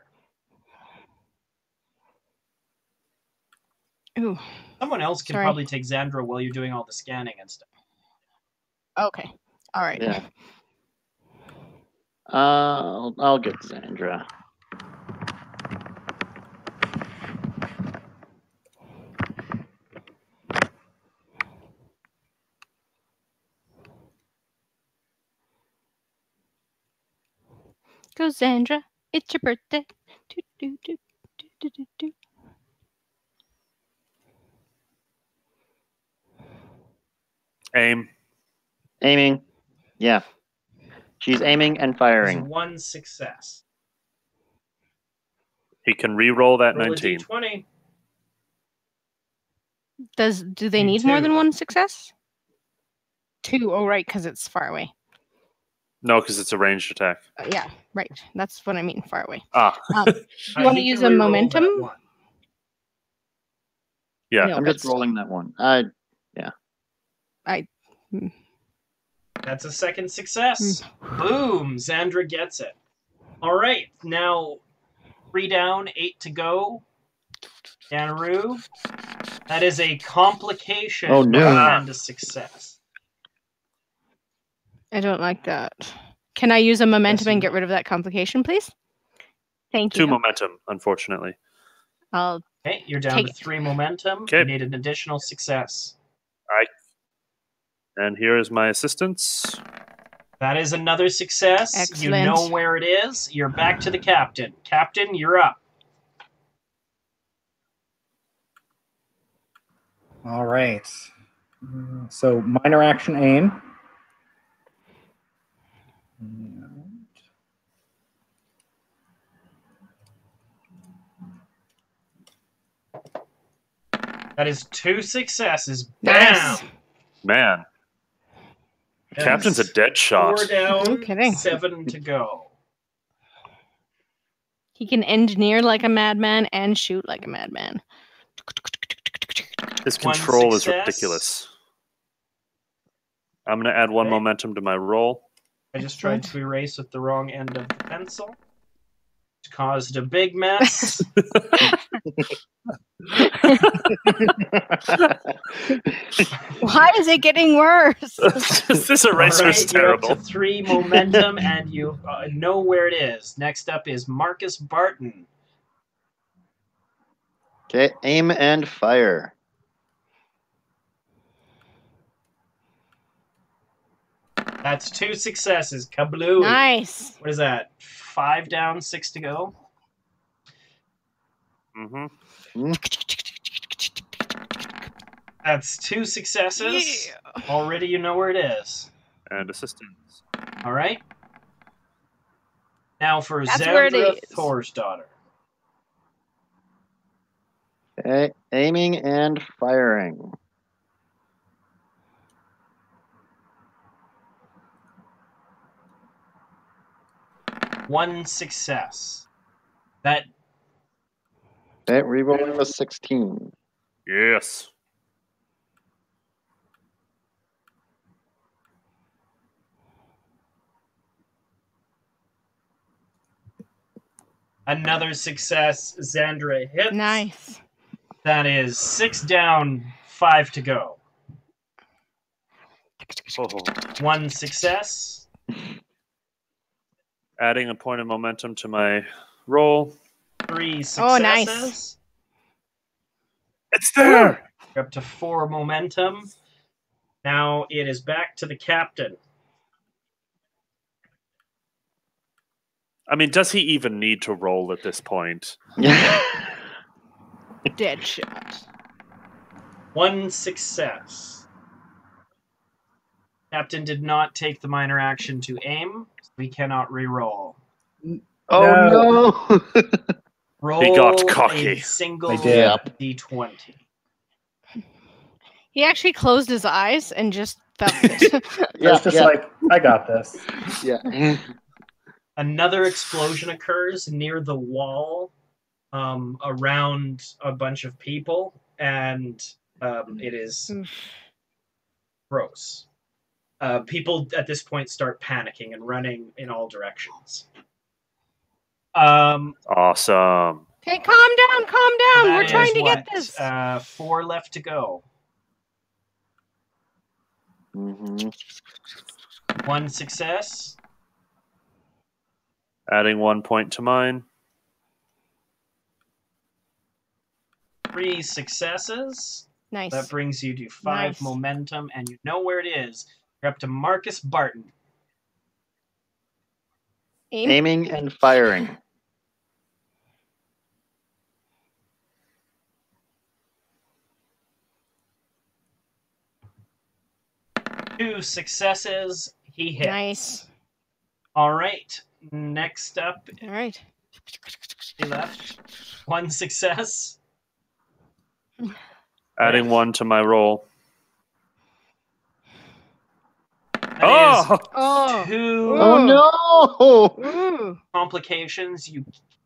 Ooh. Someone else can Sorry. probably take Xandra while you're doing all the scanning and stuff. Okay. All right. Yeah. I'll get Xandra. Go, Xandra. It's your birthday. Do, do, do, do, do, do, do. Aim. Aiming. Yeah. She's aiming and There's firing. 1 success. He can re-roll that Roll a 19. d20. Do they Need need more 2. than 1 success? 2. Oh, right, because it's far away. No, because it's a ranged attack. Yeah, right. That's what I mean, far away. Ah, You want to he use can a reroll momentum? that 1. yeah. No, I'm just rolling that one. That's a 2nd success. Boom! Xandra gets it. All right, now 3 down, 8 to go. Danaru. That is a complication Oh, no. and a success. I don't like that. Can I use a momentum Yes, and you get rid of that complication, please? Thank 2 you. momentum, unfortunately. I'll Okay, you're down Take to it. 3 momentum. Okay. You need an additional success. And here is my assistance. That is another success. Excellent. You know where it is. You're back to the captain. Captain, you're up. All right. So minor action aim. That is 2 successes. Nice. Bam! Man, That Captain's a is dead shot. 4 down, No kidding. 7 to go. He can engineer like a madman and shoot like a madman. His 1 control is success. ridiculous. I'm going to add 1 Okay. momentum to my roll. I just tried to erase with the wrong end of the pencil. It caused a big mess. Why is it getting worse? This eraser is Alright, you're up terrible. to 3 momentum, and you know where it is. Next up is Marcus Barton. Okay, aim and fire. That's 2 successes. Kablooey. Nice. What is that? 5 down, 6 to go. Mm-hmm. That's 2 successes. Yeah. Already you know where it is. And assistance. All right. Now for That's where it Xandra, is. Thor's daughter. Okay, aiming and firing. One success. That Okay, rerolling the 16. Yes. Another success. Xandra hits. Nice. That is 6 down, 5 to go. Oh. 1 success. Adding a point of momentum to my roll. 3 successes. Oh, nice. It's there! You're up to 4 momentum. Now it is back to the captain. I mean, does he even need to roll at this point? Dead shot. 1 success. Captain did not take the minor action to aim. So we cannot re-roll. Oh no! Roll He got cocky. a single I did. d20. He actually closed his eyes and just felt it. I was just like, I got this. Yeah. Another explosion occurs near the wall around a bunch of people, and it is gross. People at this point start panicking and running in all directions. Awesome. Okay, calm down, calm down. That We're trying is to get what, this. 4 left to go. Mhm. 1 success. Adding 1 point to mine. 3 successes. Nice. That brings you to 5 Nice. momentum, and you know where it is. You're up to Marcus Barton. Aim. Aiming and firing. Two successes. He hits. Nice. All right. Next up, All right. he left. 1 success. Adding 1 to my roll. That Oh! is Oh. 2 Oh no! Ooh. complications. You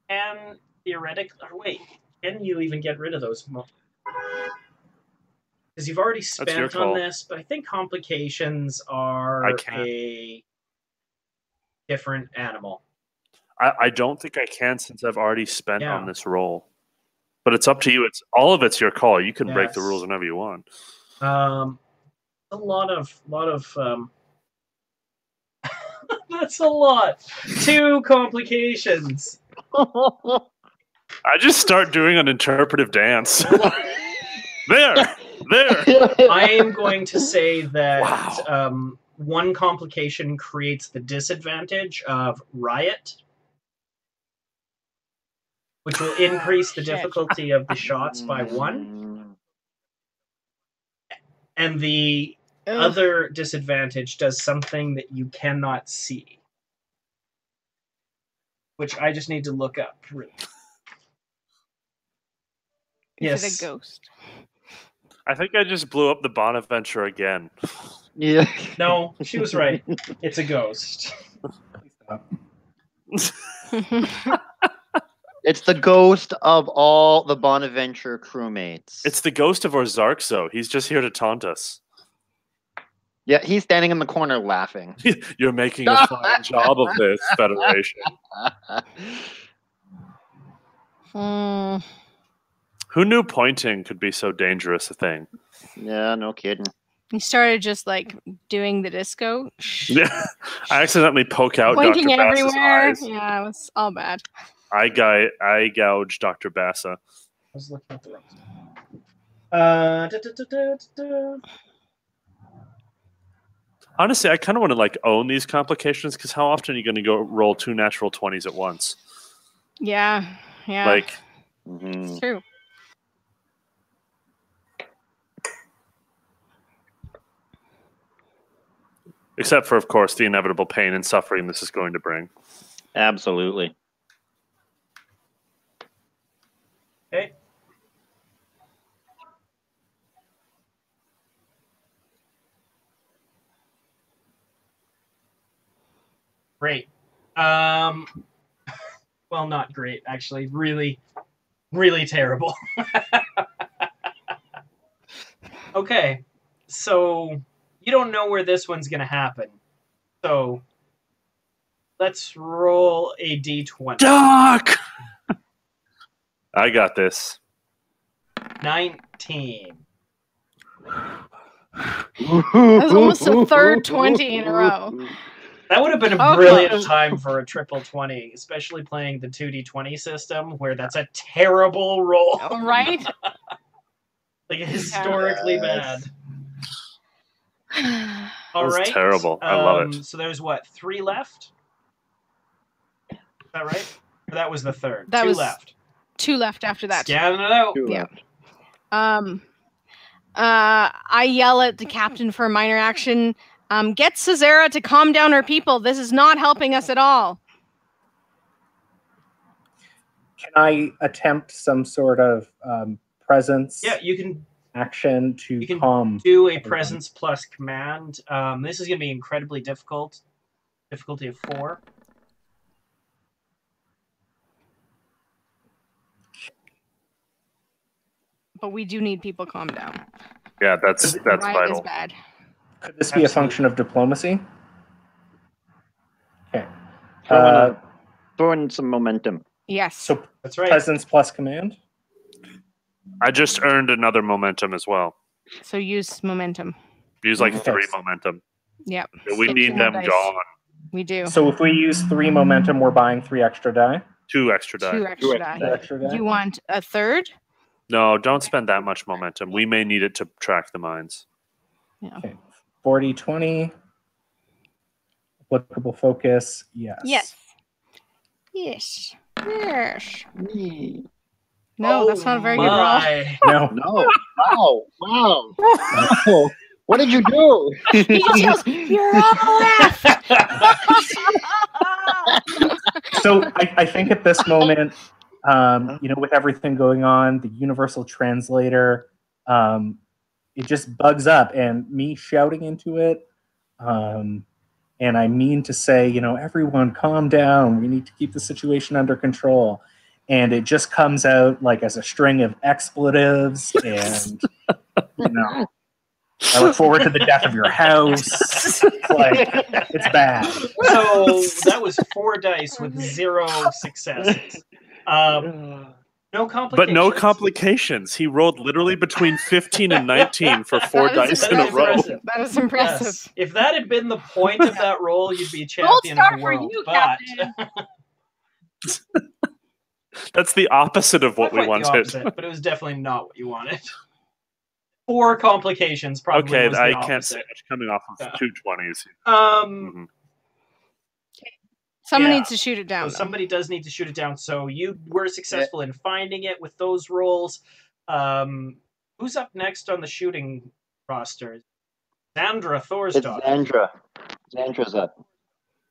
can theoretically. Or wait, can you even get rid of those? Because you've already your spent on call. this, but I think complications are I can't. a different animal. I don't think I can since I've already spent Yeah. on this roll. But it's up to you. It's all of it's your call. You can break the Yes. rules whenever you want. A lot of that's a lot. 2 complications. I just start doing an interpretive dance. There. I am going to say that Wow. 1 complication creates the disadvantage of riot, which will increase the Shit. difficulty of the shots by 1. And the Ugh. other disadvantage does something that you cannot see, which I just need to look up. Really. Is Yes. it a ghost? I think I just blew up the Bonaventure again. Yeah. No, she was right. It's a ghost. It's the ghost of all the Bonaventure crewmates. It's the ghost of Ozarkzo. He's just here to taunt us. Yeah, he's standing in the corner laughing. You're making a fine job of this, Federation. Hmm. Who knew pointing could be so dangerous a thing? Yeah, no kidding. He started just like doing the disco. Yeah, I accidentally poke out Pointing Dr. Bass's everywhere. eyes. Yeah, it was all bad. I gouge Dr. Bassa. I was looking at the wrong. Honestly, I kind of want to like own these complications because how often are you going to go roll 2 natural 20s at once? Yeah. Yeah. Like, Mhm. it's true. except for, of course, the inevitable pain and suffering this is going to bring. Absolutely. Okay. Great. Well, not great, actually. Really, really terrible. Okay. So, you don't know where this one's going to happen. So, let's roll a d20. Doc! I got this. 19. That's almost a third 20 in a row. That would have been a Okay. brilliant time for a triple 20, especially playing the 2d20 system, where that's a terrible roll. All right. Like, historically bad. All was right. terrible. I love it. So there's what, 3 left? Is that right? Or that was the third. That 2 was left. 2 left after that. Scanning it out. Yeah. I yell at the captain for a minor action. Get Cesara to calm down her people. This is not helping us at all. Can I attempt some sort of presence Yeah, you can action to You can calm? do a everyone? presence plus command. This is going to be incredibly difficult. Difficulty of 4. But we do need people calm down. Yeah, that's Riot vital. is bad. Could this be a function of diplomacy? Okay. Throw in some momentum. Yes. So That's right. presence plus command. I just earned another momentum as well. So use momentum. Use like Okay. 3 momentum. Yep. We Get need 2 more them dice. gone. We do. So if we use 3 momentum, we're buying 3 extra die. 2 extra die. 2 extra extra die. 2 extra die. You want a third? No, don't spend that much momentum. We may need it to track the mines. Yeah. Okay. 40, 20. Applicable focus. Yes. Yes. Yes. Yes. Nee. No, that's not a very good roll. my. No. No. Wow. Wow. Wow. What did you do? He just yells, "You're all left!" So I think at this moment, with everything going on, the universal translator, it just bugs up, and me shouting into it, and I mean to say, everyone calm down. We need to keep the situation under control. And it just comes out like as a string of expletives, and I look forward to the death of your house. It's bad. So that was 4 dice with 0 successes. No complications. But no complications. He rolled literally between 15 and 19 for 4 That is dice in a row. impressive. That is impressive. Yes. If that had been the point of that roll, you'd be Gold champion star of the for world. you, but Captain. That's the opposite of what Not we quite the wanted. opposite, but it was definitely not what you wanted. 4 complications probably Okay, was the I opposite. can't say much coming off of Yeah. 2 20s. Um, Someone Yeah. needs to shoot it down. so somebody does need to shoot it down. So you were successful in finding it with those rolls. Who's up next on the shooting roster? Sandra It's Thorsdottir. Xandra. Xandra's up.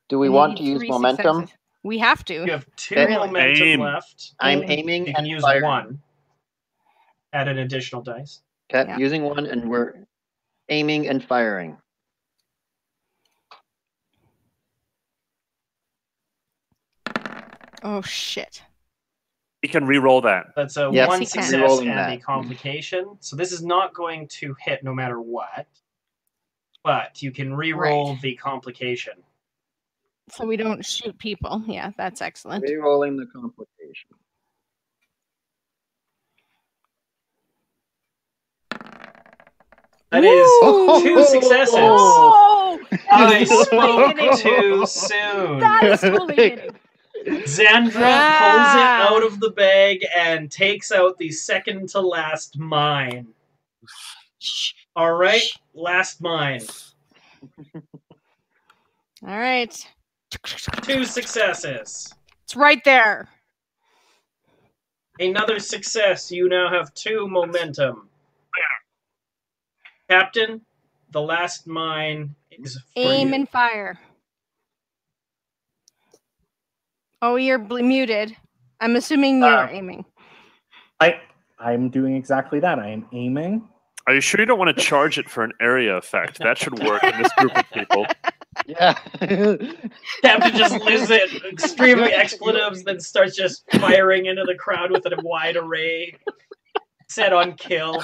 Do we We want need to use 3 momentum? successes. We have to. You have 2 Really? momentum Aim. left. I'm Aim. aiming You can and use firing. 1. Add an additional dice. Okay, Yeah. using 1, and we're aiming and firing. Oh shit. He can re-roll that. That's a Yes, 1 he can. success Rerolling and a that. complication. So this is not going to hit no matter what. But you can re-roll Right. the complication. So we don't shoot people. Yeah, that's excellent. Rerolling the complication. That is Ooh. 2 successes. Oh, I that's spoke totally too soon. That is totally hitting. Xandra pulls it out of the bag and takes out the second to last mine. All right, last mine. All right. 2 successes. It's right there. Another success. You now have 2 momentum. Captain, the last mine is for Aim you. and fire. Oh, you're muted. I'm assuming you're aiming. I'm doing exactly that. I am aiming. Are you sure you don't want to charge it for an area effect? That should work in this group of people. Yeah. Captain just loses it, extremely expletives, then starts just firing into the crowd with a wide array set on kill.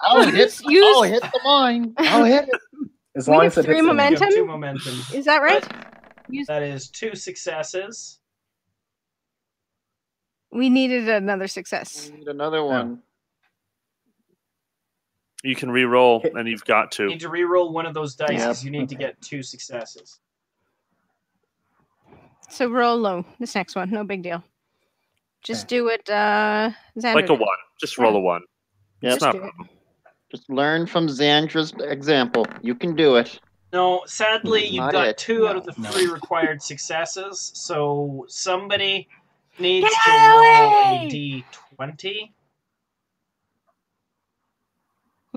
I'll hit Use- the mine. I'll hit it. As We long have as it 3 hits the You momentum. have 2 momentum. Is that right? Use That is 2 successes. We needed another success. We need another one. You can re-roll, and you've got You to. need to re-roll one of those dice Yep. because you need to get 2 successes. So roll low. This next one, no big deal. Just Okay. do it, Xander. Like a 1. Just roll a 1. Yep. It's not do it. Just learn from Xandra's example. You can do it. No, sadly, That's you've not got it. 2 out of the No. 3 required successes, so somebody needs Get to out of the roll a way! d20.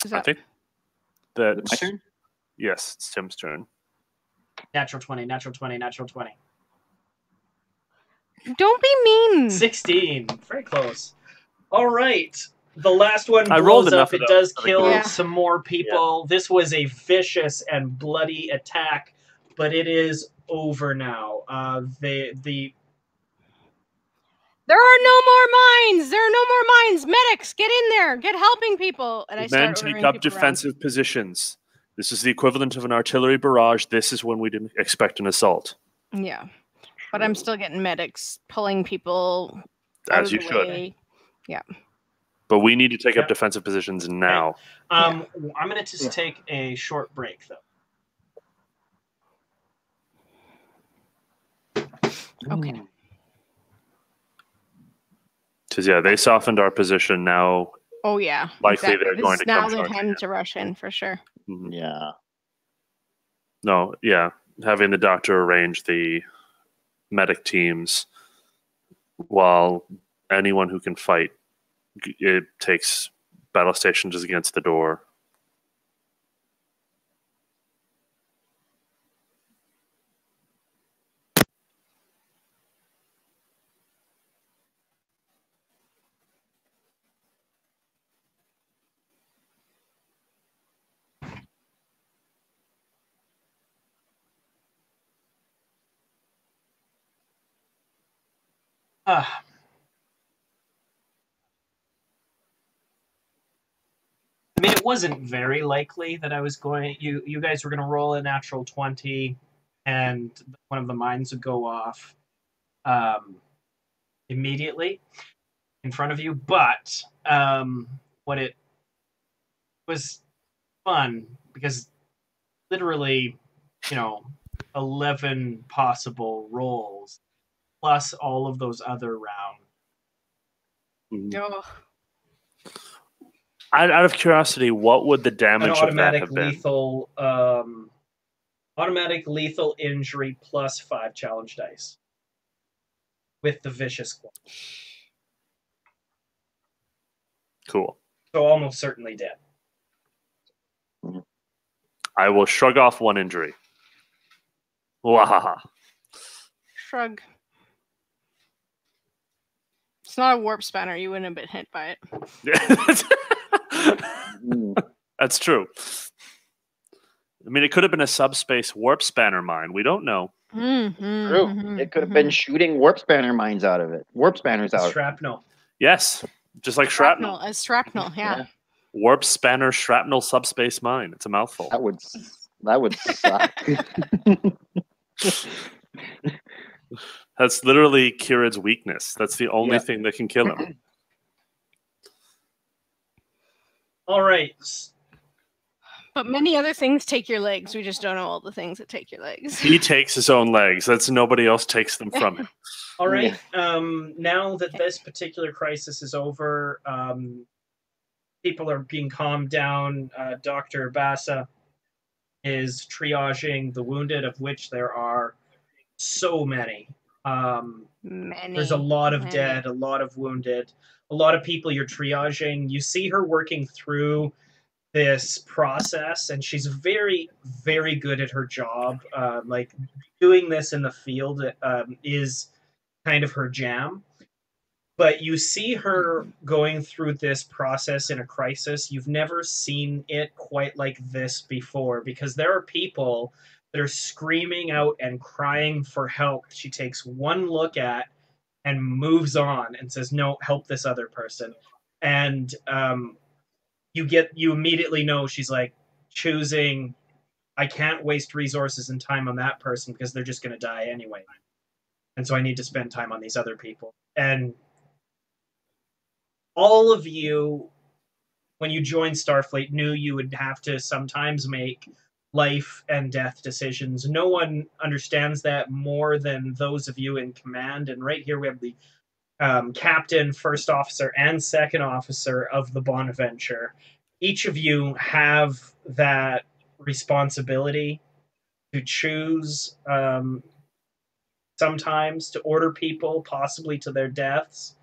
Who's I up? think Is it that. my turn? Yes, it's Tim's turn. Natural 20, natural 20, natural 20. Don't be mean. 16. Very close. All right. The last one I rolled blows enough up. of It those does for the kill group. some more people. This was a vicious and bloody attack, but it is over now. There are no more mines. There are no more mines. Medics, get in there. Get helping people. And I Men start take ordering up people around. defensive positions. This is the equivalent of an artillery barrage. This is when we didn't expect an assault. Yeah, but I'm still getting medics pulling people out As of you the should. way. But we need to take Yep. up defensive positions now. I'm going to just take a short break, though. Okay. Because, yeah, they softened our position now. Oh yeah. Likely exactly. they're This going is to now come the charging time in. to rush in for sure. Mhm. Yeah. No, yeah. Having the doctor arrange the medic teams while anyone who can fight, it takes battle stations against the door. Ah. I mean, it wasn't very likely that I was going. You guys were going to roll a natural 20, and one of the mines would go off immediately in front of you. But what it was fun because literally, 11 possible rolls plus all of those other rounds. Mhm. Oh. Out of curiosity, what would the An damage of that automatic have been? lethal, automatic lethal injury plus 5 challenge dice with the vicious claw. Cool. So almost certainly dead. I will shrug off 1 injury. Wahaha. Shrug. It's not a warp spanner. You wouldn't have been hit by it. That's true. I mean, it could have been a subspace warp spanner mine. We don't know. True. It could have been shooting warp spanner mines out of it. Warp spanners out. Shrapnel. Yes, just like shrapnel. As shrapnel, yeah. Warp spanner shrapnel subspace mine. It's a mouthful. That would suck. That's literally Kirad's weakness. That's the only Yeah. thing that can kill him. All right. But many other things take your legs. We just don't know all the things that take your legs. He takes his own legs. That's nobody else takes them from him. All right. Now that this particular crisis is over, people are being calmed down. Dr. Bassa is triaging the wounded, of which there are so many. Many. There's a lot of many. dead, a lot of wounded, a lot of people you're triaging. You see her working through this process, and she's very, very good at her job. Like doing this in the field is kind of her jam. But you see her going through this process in a crisis. You've never seen it quite like this before, because there are people that are screaming out and crying for help. She takes one look at and moves on and says, no, help this other person. And you immediately know she's like choosing, I can't waste resources and time on that person because they're just going to die anyway. And so I need to spend time on these other people. And all of you, when you joined Starfleet, knew you would have to sometimes make life and death decisions. No one understands that more than those of you in command. And right here we have the captain, first officer, and second officer of the Bonaventure. Each of you have that responsibility to choose, sometimes to order people possibly to their deaths.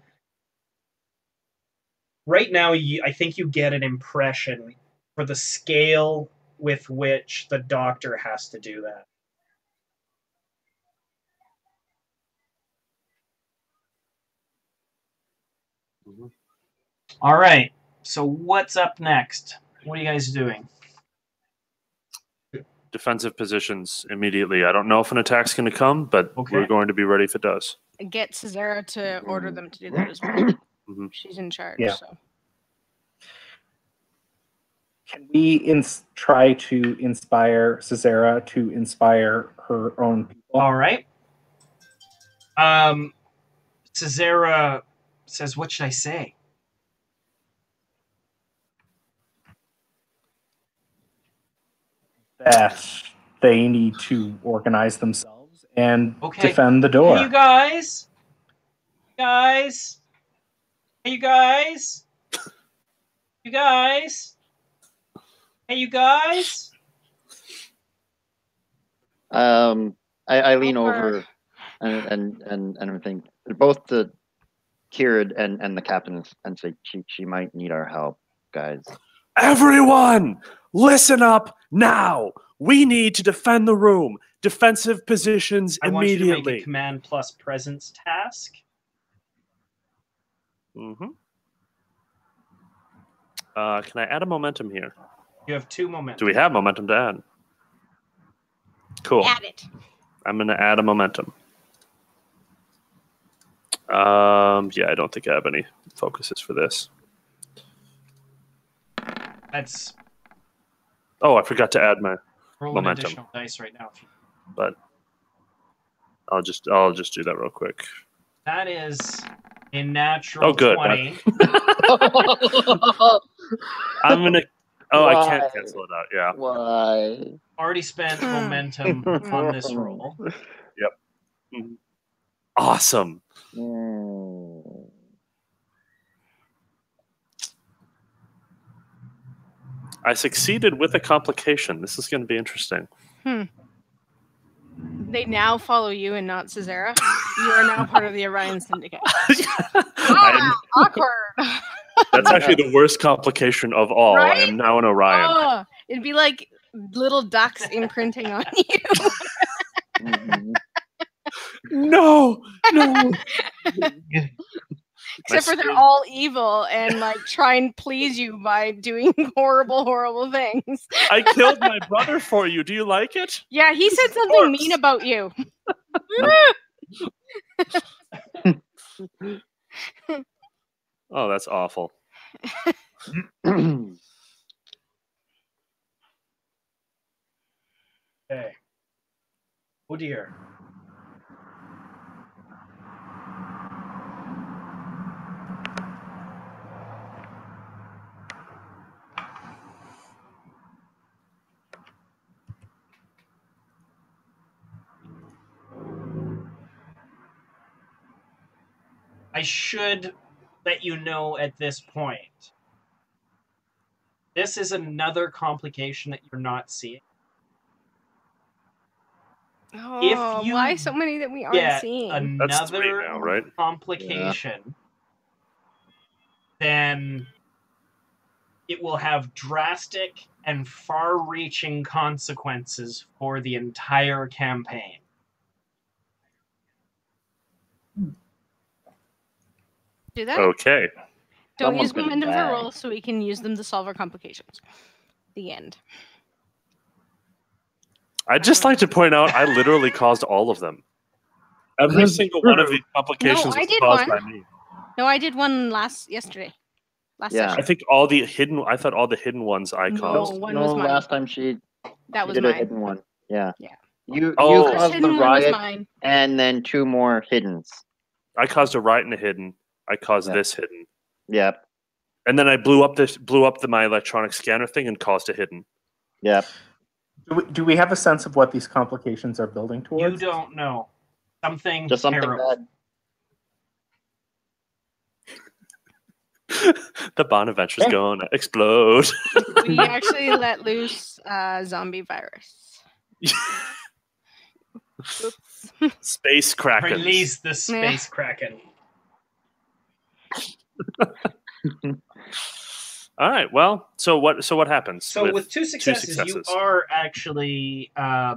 Right now, I think you get an impression for the scale with which the Doctor has to do that. Mhm. All right. So what's up next? What are you guys doing? Defensive positions immediately. I don't know if an attack's going to come, but Okay. we're going to be ready if it does. Get Cesara to order them to do that as well. Mhm. She's in charge. Yeah. So. Can we try to inspire Cesara to inspire her own people? All right. Cesara says, what should I say? That they need to organize themselves and Okay. defend the door. Hey, you guys. Guys. Hey, you guys. You guys. Hey, you guys. I lean Over. over and everything. Both the Kieran and the captain, and say she might need our help, guys. Everyone, listen up now. We need to defend the room. Defensive positions I want you to make a immediately. command plus presence task. Mm-hmm. Can I add a momentum here? You have 2 momentum. Do we have momentum to add? Cool. Add it. I'm going to add a momentum. Yeah, I don't think I have any focuses for this. That's Oh, I forgot to add my roll momentum. an additional dice right now. But I'll just do that real quick. That is a natural Oh, good. 20. I'm gonna. Oh, I can't Why? cancel it out. Yeah. Why? Already spent momentum on this roll. Mhm. Awesome. Mm. I succeeded with a complication. This is going to be interesting. They now follow you and not Cesara. You are now part of the Orion Syndicate. Awkward. That's actually the worst complication of all. Right? I am now an Orion. Oh, it'd be like little ducks imprinting on you. Mhm. No. Except for they're all evil and like try and please you by doing horrible things. I killed my brother for you. Do you like it? Yeah, he said something mean about you. Oh, that's awful. Okay. Oh dear. I should let you know at this point. This is another complication that you're not seeing. Oh, If you why so many that we aren't Get seeing? That's 3 another now, right? complication, then it will have drastic and far-reaching consequences for the entire campaign. Do that. Okay. Don't Someone's use gonna momentum for die. rolls so we can use them to solve our complications. The end. I'd just like to point out I literally caused all of them. Every single one of these complications No, I was did caused one. by me. No, I did one yesterday. Last Yeah. I session. think I thought all the hidden ones I No. caused. One was mine. Last time she That was did a mine. hidden one. Yeah. Yeah. You Oh. First caused the hidden one was riot mine. and then 2 more hiddens. I caused a right and a hidden. I caused Yeah. this hidden. Yep. And then I blew up my electronic scanner thing and caused a hidden. Yeah. Do we have a sense of what these complications are building towards? You don't know. Something Just something terrible. bad. The Bonaventure's going to explode. We actually let loose zombie virus. Oops. Space Kraken. Release the space kraken. All right. Well, so what happens? So with two successes, you are actually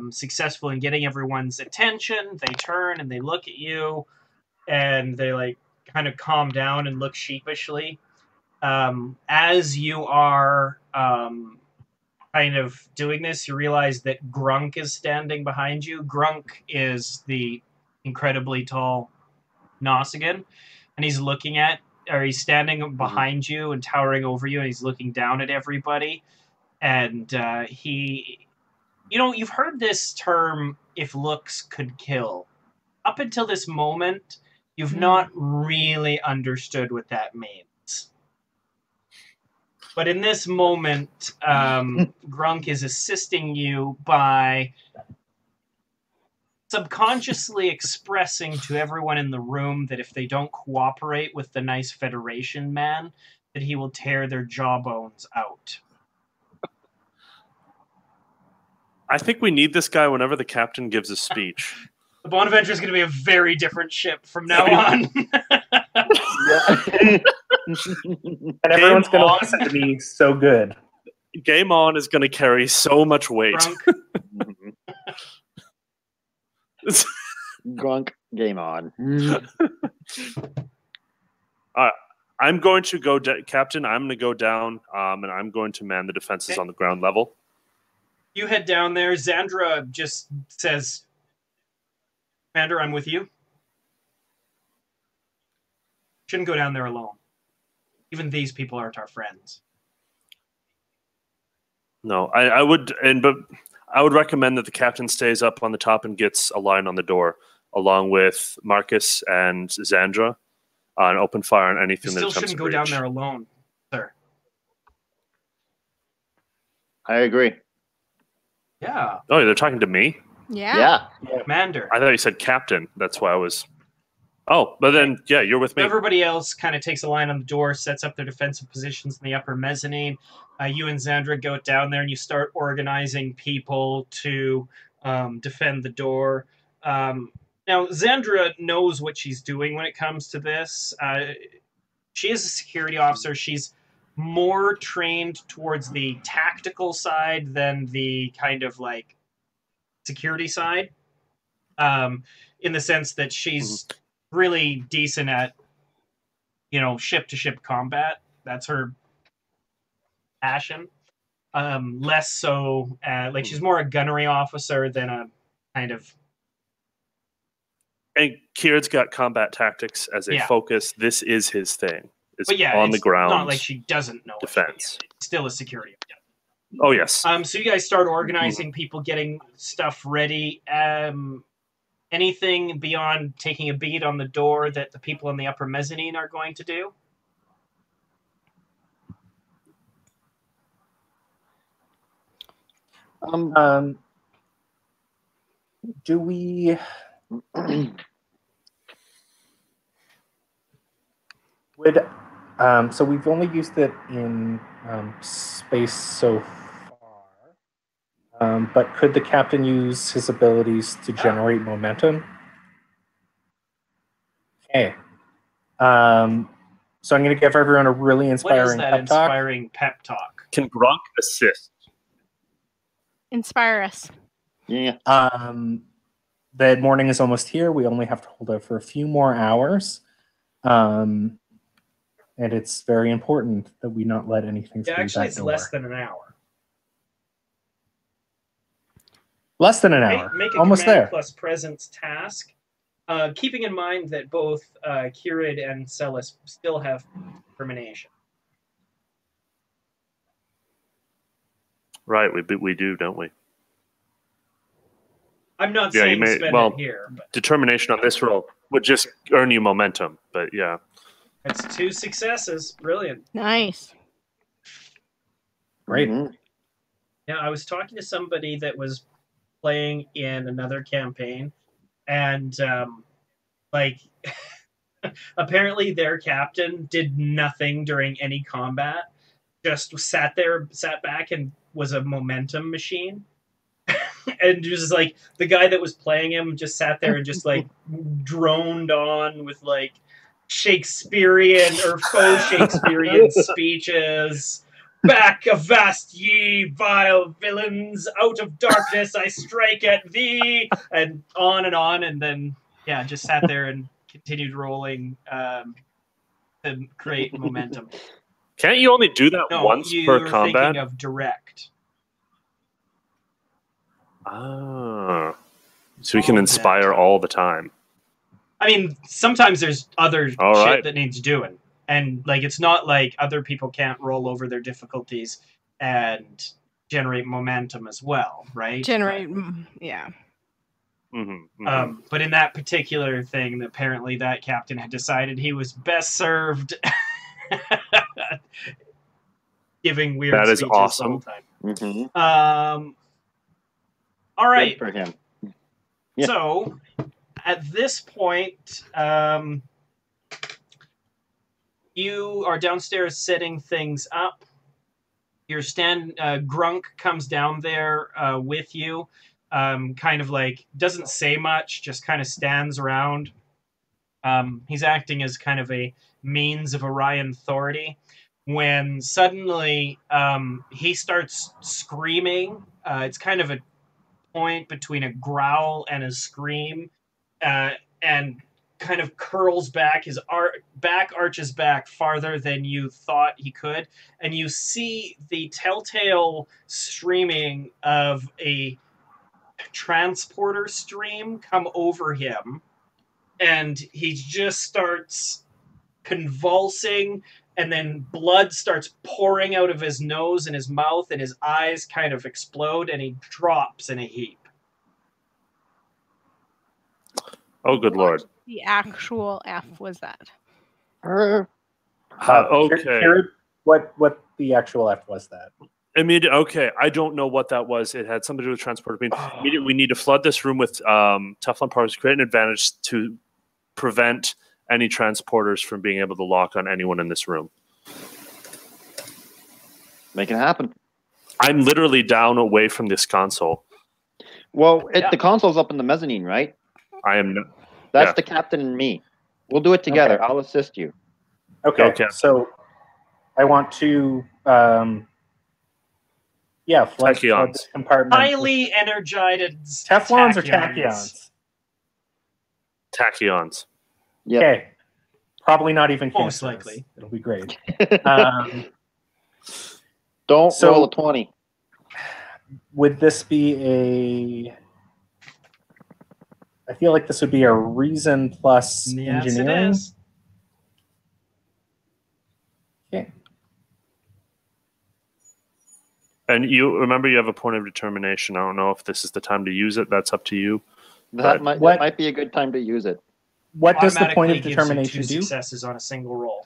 successful in getting everyone's attention. They turn and they look at you, and they like kind of calm down and look sheepishly. As you are kind of doing this, you realize that Grunk is standing behind you. Grunk is the incredibly tall Nossigan, and he's he's standing behind you and towering over you, and he's looking down at everybody. And you've heard this term, if looks could kill. Up until this moment, you've not really understood what that means. But in this moment, Grunk is assisting you by subconsciously expressing to everyone in the room that if they don't cooperate with the nice Federation man, that he will tear their jawbones out. I think we need this guy whenever the captain gives a speech. The Bonaventure is going to be a very different ship from now on. And everyone's going to listen to me so good. Game On is going to carry so much weight. Grunk, game on. I'm going to go, Captain. I'm going to go down, and I'm going to man the defenses on the ground level. You head down there. Xandra just says, "Commander, I'm with you. Shouldn't go down there alone. Even these people aren't our friends." No, I would recommend that the captain stays up on the top and gets a line on the door, along with Marcus and Xandra, and open fire on anything that still attempts shouldn't to go down breach. there alone, sir. I agree. Yeah. Oh, they're talking to me? Yeah. Commander. I thought you said captain. That's why I was... Oh, but then, yeah, you're with me. Everybody else kind of takes a line on the door, sets up their defensive positions in the upper mezzanine. You and Xandra go down there and you start organizing people to defend the door. Now, Xandra knows what she's doing when it comes to this. She is a security officer. She's more trained towards the tactical side than the kind of like security side. In the sense that she's really decent at, ship-to-ship combat. That's her passion. Less so, she's more a gunnery officer than a kind of... And Kieran's got combat tactics as a focus. This is his thing. It's on the ground. Not like she doesn't know defense. Still a security. Oh, yes. So you guys start organizing people, getting stuff ready. Anything beyond taking a beat on the door that the people in the upper mezzanine are going to do? Do we... So we've only used it in space so far, but could the captain use his abilities to generate momentum? Okay. So I'm going to give everyone a really inspiring pep talk. Inspiring pep talk? Can Gronk assist? Inspire us. Yeah. The morning is almost here. We only have to hold out for a few more hours. And it's very important that we not let anything through actually, that it's door. less than an hour. Less than an hour. Make a almost command there. plus presence task. Keeping in mind that both Kirid and Celis still have determination. Right, we do, don't we? I'm not saying spend it here. But... Determination on this roll would just earn you momentum, but yeah. That's 2 successes. Brilliant. Nice. Great. Mhm. Yeah, I was talking to somebody that was playing in another campaign, and like apparently their captain did nothing during any combat, just sat back, and was a momentum machine. And just like the guy that was playing him just sat there and just like droned on with like Shakespearean or faux Shakespearean speeches. Back, avast ye, vile villains! Out of darkness I strike at thee, and on, and then yeah, just sat there and continued rolling to create momentum. Can't you only do that No, once you're per combat? thinking of direct. Ah, so we can All inspire that. all the time. I mean, sometimes there's other All shit right. that needs doing, and like it's not like other people can't roll over their difficulties and generate momentum as well, right? Generate, yeah. But in that particular thing, apparently that captain had decided he was best served giving weird That is speeches awesome. all the time. Mhm. All right. Good for him. Yeah. So at this point, you are downstairs setting things up. Your Grunk comes down there with you, kind of like doesn't say much, just kind of stands around. He's acting as kind of a means of Orion authority. When suddenly he starts screaming, it's kind of a point between a growl and a scream, and kind of curls back. His back arches back farther than you thought he could, and you see the telltale streaming of a transporter stream come over him, and he just starts convulsing, and then blood starts pouring out of his nose and his mouth, and his eyes kind of explode, and he drops in a heap. Oh, good lord. The actual F was that? Okay. Jared, what the actual F was that? Okay, I don't know what that was. It had something to do with transporter beam. We need to flood this room with Teflon particles, create an advantage to prevent any transporters from being able to lock on anyone in this room. Make it happen. I'm literally down away from this console. Well, the console's up in the mezzanine, right? I am. That's Yeah. the captain and me. We'll do it together. Okay. I'll assist you. Okay. Okay. So I want to, flood Tachyons. this compartment. Highly energized Teflons or tachyons? Tachyons. Yep. Okay. Probably not even Most cancerous. likely. It'll be great. Don't So- roll a 20. Would this be a... I feel like this would be a reason plus Yes, engineering. it is. Okay. And you remember you have a point of determination. I don't know if this is the time to use it. That's up to you. That Right. might be a good time to use it. What does the point Automatically of gives you determination 2 do? successes on a single roll.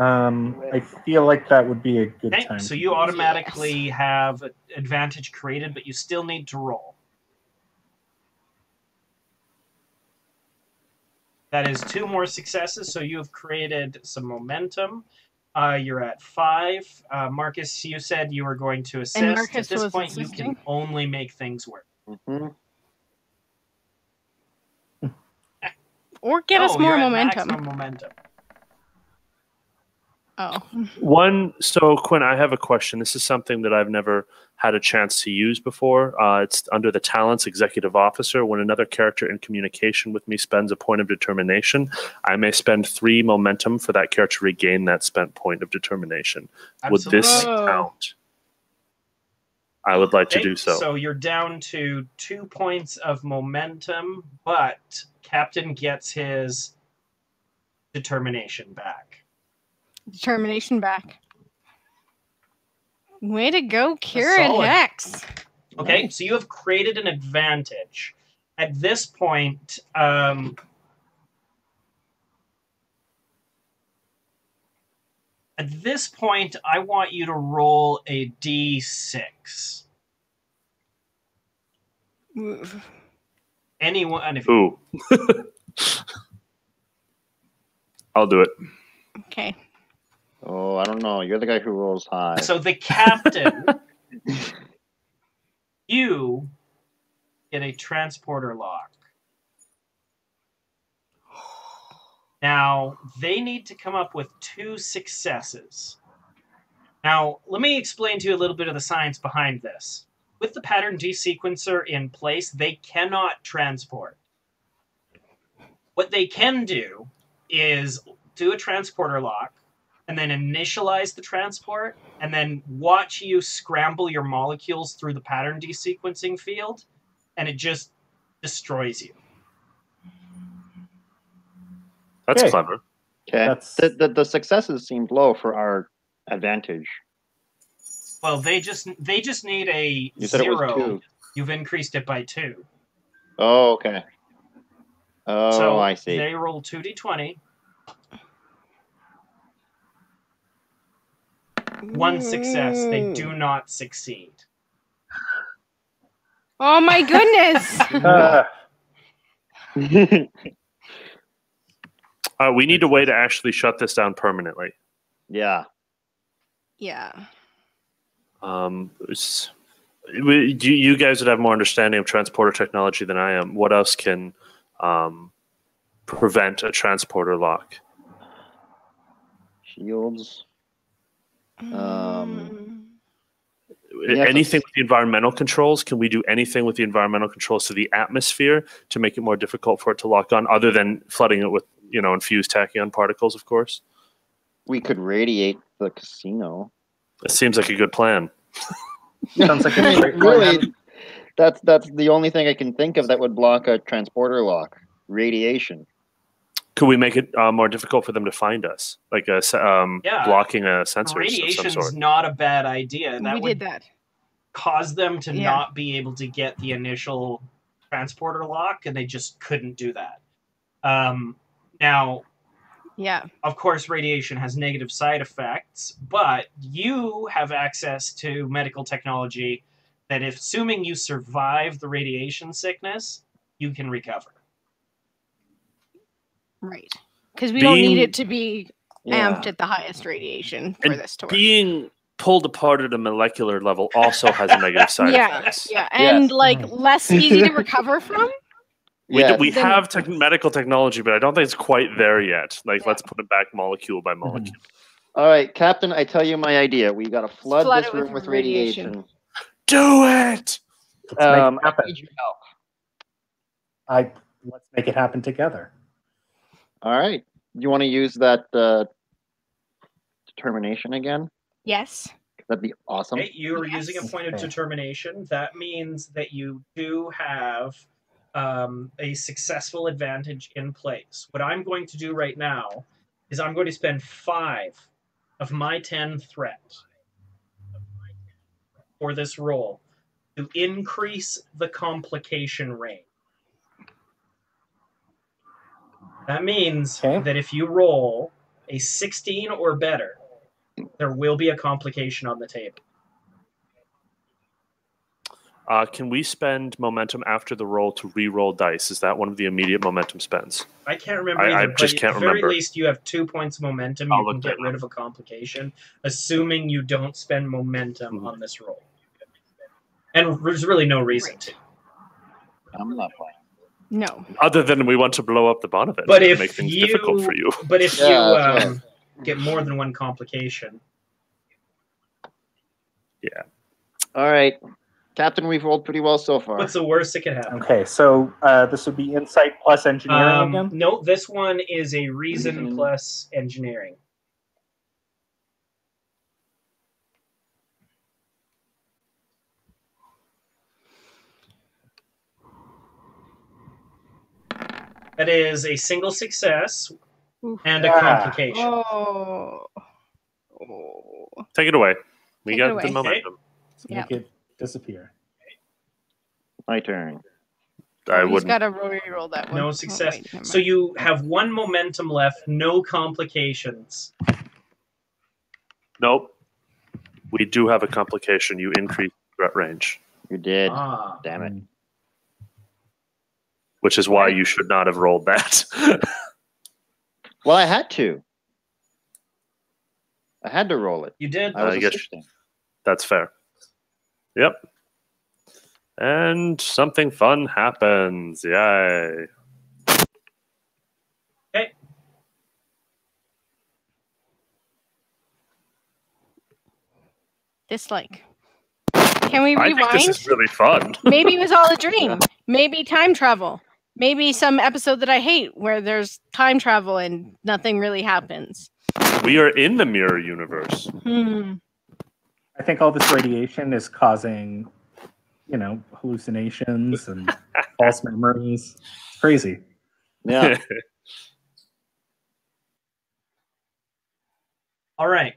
I feel like that would be a good Okay, time. so to you use. automatically have an advantage created, but you still need to roll. That is 2 more successes, so you have created some momentum. You're at 5. Marcus, you said you were going to assist. Marcus At this was point, you assisting? can only make things work. Mhm. Or get us Oh, more you're at momentum. maximum momentum. Oh. So Quinn, I have a question. This is something that I've never had a chance to use before. It's under the talents executive officer. When another character in communication with me spends a point of determination, I may spend 3 momentum for that character to regain that spent point of determination. Would this Absolutely. count? I would like to Okay, do so. So you're down to 2 points of momentum, but Captain gets his determination back. Determination back. Way to go, Kieran solid. Hex. Okay, so you have created an advantage. At this point, At this point, I want you to roll a d6. Anyone, if Ooh. I'll do it. Okay. Oh, I don't know. You're the guy who rolls high. So the captain, you get a transporter lock. Now, they need to come up with 2 successes. Now, let me explain to you a little bit of the science behind this. With the pattern desequencer in place, they cannot transport. What they can do is do a transporter lock, and then initialize the transport, and then watch you scramble your molecules through the pattern desequencing field, and it just destroys you. That's Okay. clever. Okay. That's- The successes seemed low for our advantage. Well, they just need a You said 0. it was 2. You've increased it by 2. Oh, okay. Oh, So I see. they roll 2d20. 1 success. They do not succeed. Oh my goodness! We need a way to actually shut this down permanently. Yeah. Yeah. You guys would have more understanding of transporter technology than I am. What else can prevent a transporter lock? Shields. Anything with the environmental controls? Can we do anything with the environmental controls to the atmosphere to make it more difficult for it to lock on, other than flooding it with, infused tachyon particles, of course? We could radiate the casino. It seems like a good plan. Sounds like a great plan. Really, that's the only thing I can think of that would block a transporter lock. Radiation. Could we make it more difficult for them to find us, like blocking a sensor of some Radiation's sort? not a bad idea. That We would did that. cause them to Yeah. not be able to get the initial transporter lock, and they just couldn't do that. Now, Yeah. of course, radiation has negative side effects, but you have access to medical technology that, if assuming you survive the radiation sickness, you can recover. Right. Because we don't need Being- it to be Yeah. amped at the highest radiation for And this to work. being pulled apart at a molecular level also has a negative side Yeah, effects. yeah, and Yes. like less easy to recover from. Yes. We Then- have medical technology, but I don't think it's quite there yet. Like, Yeah. let's put it back molecule by molecule. All right, Captain, I tell you my idea. We got to flood Flood this it with room with radiation. radiation. Do it! Let's make it I happen. need your help. Let's make it happen together. All right. You want to use that determination again? Yes. That'd be awesome. Okay, you are using a point of Okay. determination. That means that you do have a successful advantage in place. What I'm going to do right now is I'm going to spend 5 of my 10 threat for this roll to increase the complication range. That means Okay. that if you roll a 16 or better, there will be a complication on the table. Can we spend momentum after the roll to re-roll dice? Is that one of the immediate momentum spends? I can't remember I either, just but can't at the very remember. least you have 2 points of momentum. I'll You can look get that rid of a complication, assuming you don't spend momentum Mhm. on this roll. And there's really no reason Right. to. I'm not playing. No. Other than we want to blow up the Bonaventure But to if make things you, difficult for you. But if Yeah, you that's get more than one complication, Yeah. All right. Captain, we've rolled pretty well so far. what's the worst that could happen? Okay, so this would be insight plus engineering again. No, this one is a reason Reason. plus engineering. That is a single success Oof. and a Ah. complication. Oh. Take it away. We Take it got away. the momentum. Make it disappear. My turn. I He's wouldn't. got to re-roll that one. No Oh, success. wait, never So mind. you have 1 momentum left, no complications. Nope. We do have a complication. You increased threat range, You did. Ah. Damn it. which is why you should not have rolled that. Well, I had to. I had to roll it. You did? I was I guess- assisting. That's fair. Yep. And something fun happens. Yay. Okay. Dislike. Can we I rewind? think this is really fun. Maybe it was all a dream. Maybe time travel. Maybe some episode that I hate where there's time travel and nothing really happens. We are in the mirror universe. I think all this radiation is causing, hallucinations and false memories. It's crazy. Yeah. All right.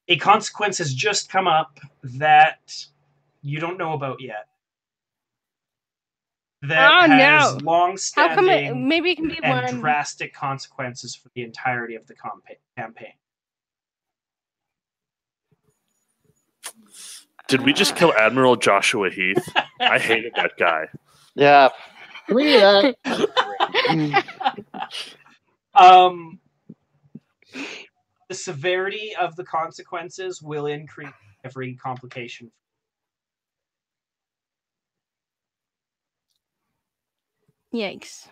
A consequence has just come up that you don't know about yet. That has no. long-standing How come it? Maybe it can be and one. drastic consequences for the entirety of the campaign. Did we just kill Admiral Joshua Heath? I hated that guy. Yeah. Can we do that? The severity of the consequences will increase every complication. Yikes.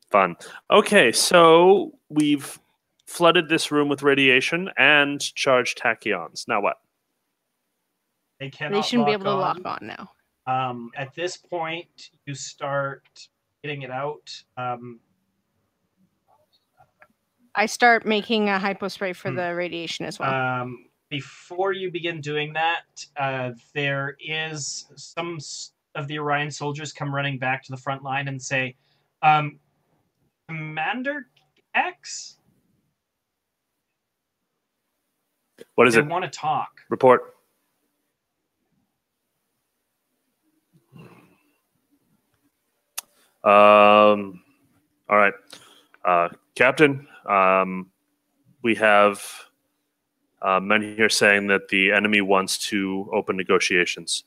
Fun. Okay, so we've flooded this room with radiation and charged tachyons. Now what? They cannot. They shouldn't be able to lock lock on now. on. At this point, you start getting it out. I start making a hypospray for the radiation as well. Before you begin doing that, there is some of the Orion soldiers come running back to the front line and say, Commander X? What is They it? want to talk. Report. All right. Captain, we have men here saying that the enemy wants to open negotiations.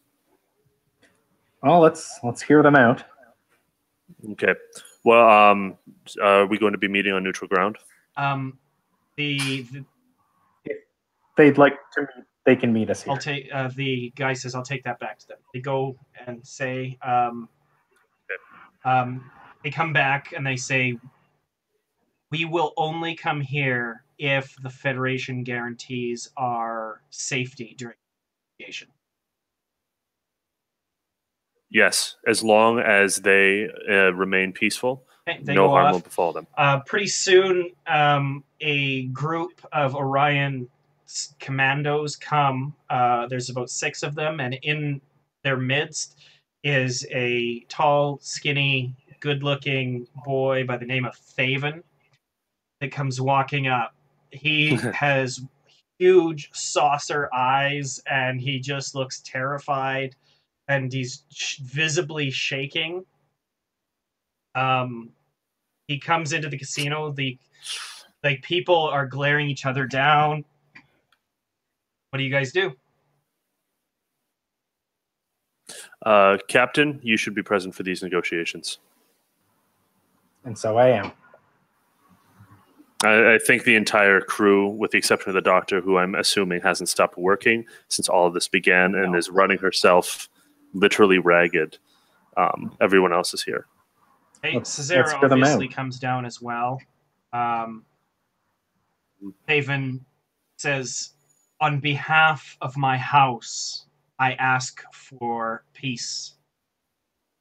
Well, let's hear them out. Okay. Well, are we going to be meeting on neutral ground? The If they'd like to meet, they can meet us here. I'll take the guy says I'll take that back to them. They go and say they come back and they say we will only come here if the Federation guarantees our safety during negotiation. Yes, as long as they remain peaceful, Okay, they no go harm off. will befall them. Pretty soon, a group of Orion commandos come. There's about 6 of them, and in their midst is a tall, skinny, good-looking boy by the name of Thaven that comes walking up. He has huge saucer eyes, and he just looks terrified, and he's visibly shaking. He comes into the casino. The people are glaring each other down. What do you guys do? Captain, you should be present for these negotiations. And so I am. I think the entire crew, with the exception of the doctor, who I'm assuming hasn't stopped working since all of this began and is running herself literally ragged. Everyone else is here. Hey, Let's Cesara hear them obviously out. comes down as well. Haven says, on behalf of my house, I ask for peace.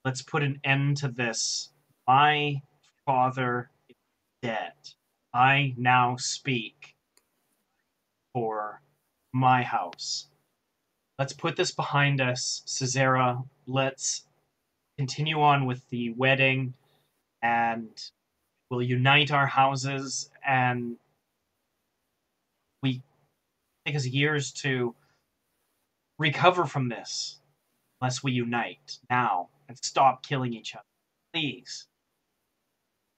Let's put an end to this. My father is dead. I now speak for my house. Let's put this behind us, Cesara. Let's continue on with the wedding, and we'll unite our houses, and we take us years to recover from this unless we unite now and stop killing each other. Please.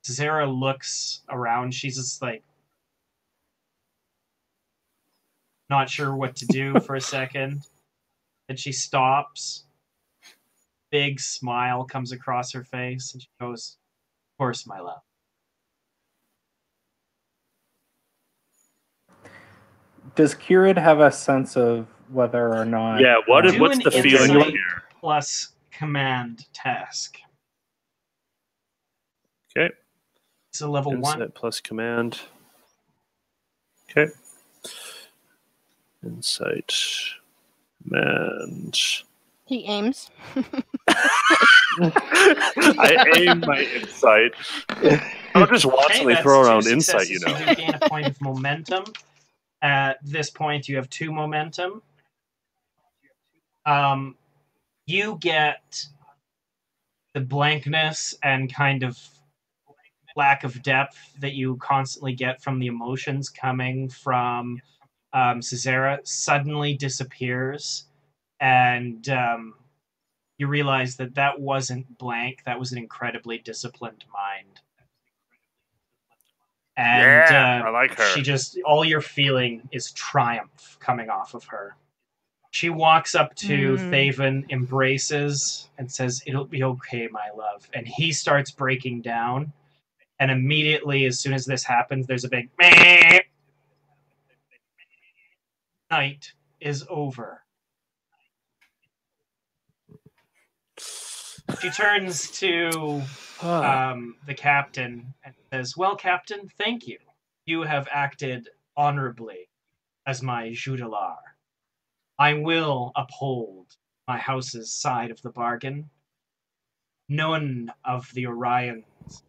Cesara looks around. She's just like, not sure what to do for a second. And she stops. Big smile comes across her face, and she goes, "Of course, my love." Does Kieran have a sense of whether or not? Yeah, what's Do an the feeling insight here? plus command task. Okay. It's a level Insight 1. plus command. Okay. Insight. Command. He aims. I aim my insight. I'll just wantonly that's throw 2 around insight, successes. you know. You do gain a point of momentum. At this point, you have 2 momentum. You get the blankness and kind of lack of depth that you constantly get from the emotions coming from Caesara suddenly disappears, and you realize that wasn't blank. That was an incredibly disciplined mind. And Yeah, I like her. she just, all you're feeling is triumph coming off of her. She walks up to Thaven, embraces, and says, "It'll be okay, my love." And he starts breaking down. And immediately, as soon as this happens, there's a big meh. Night is over. She turns to the captain and says, "Well, Captain, thank you. You have acted honorably as my Judalar. I will uphold my house's side of the bargain. None of the Orions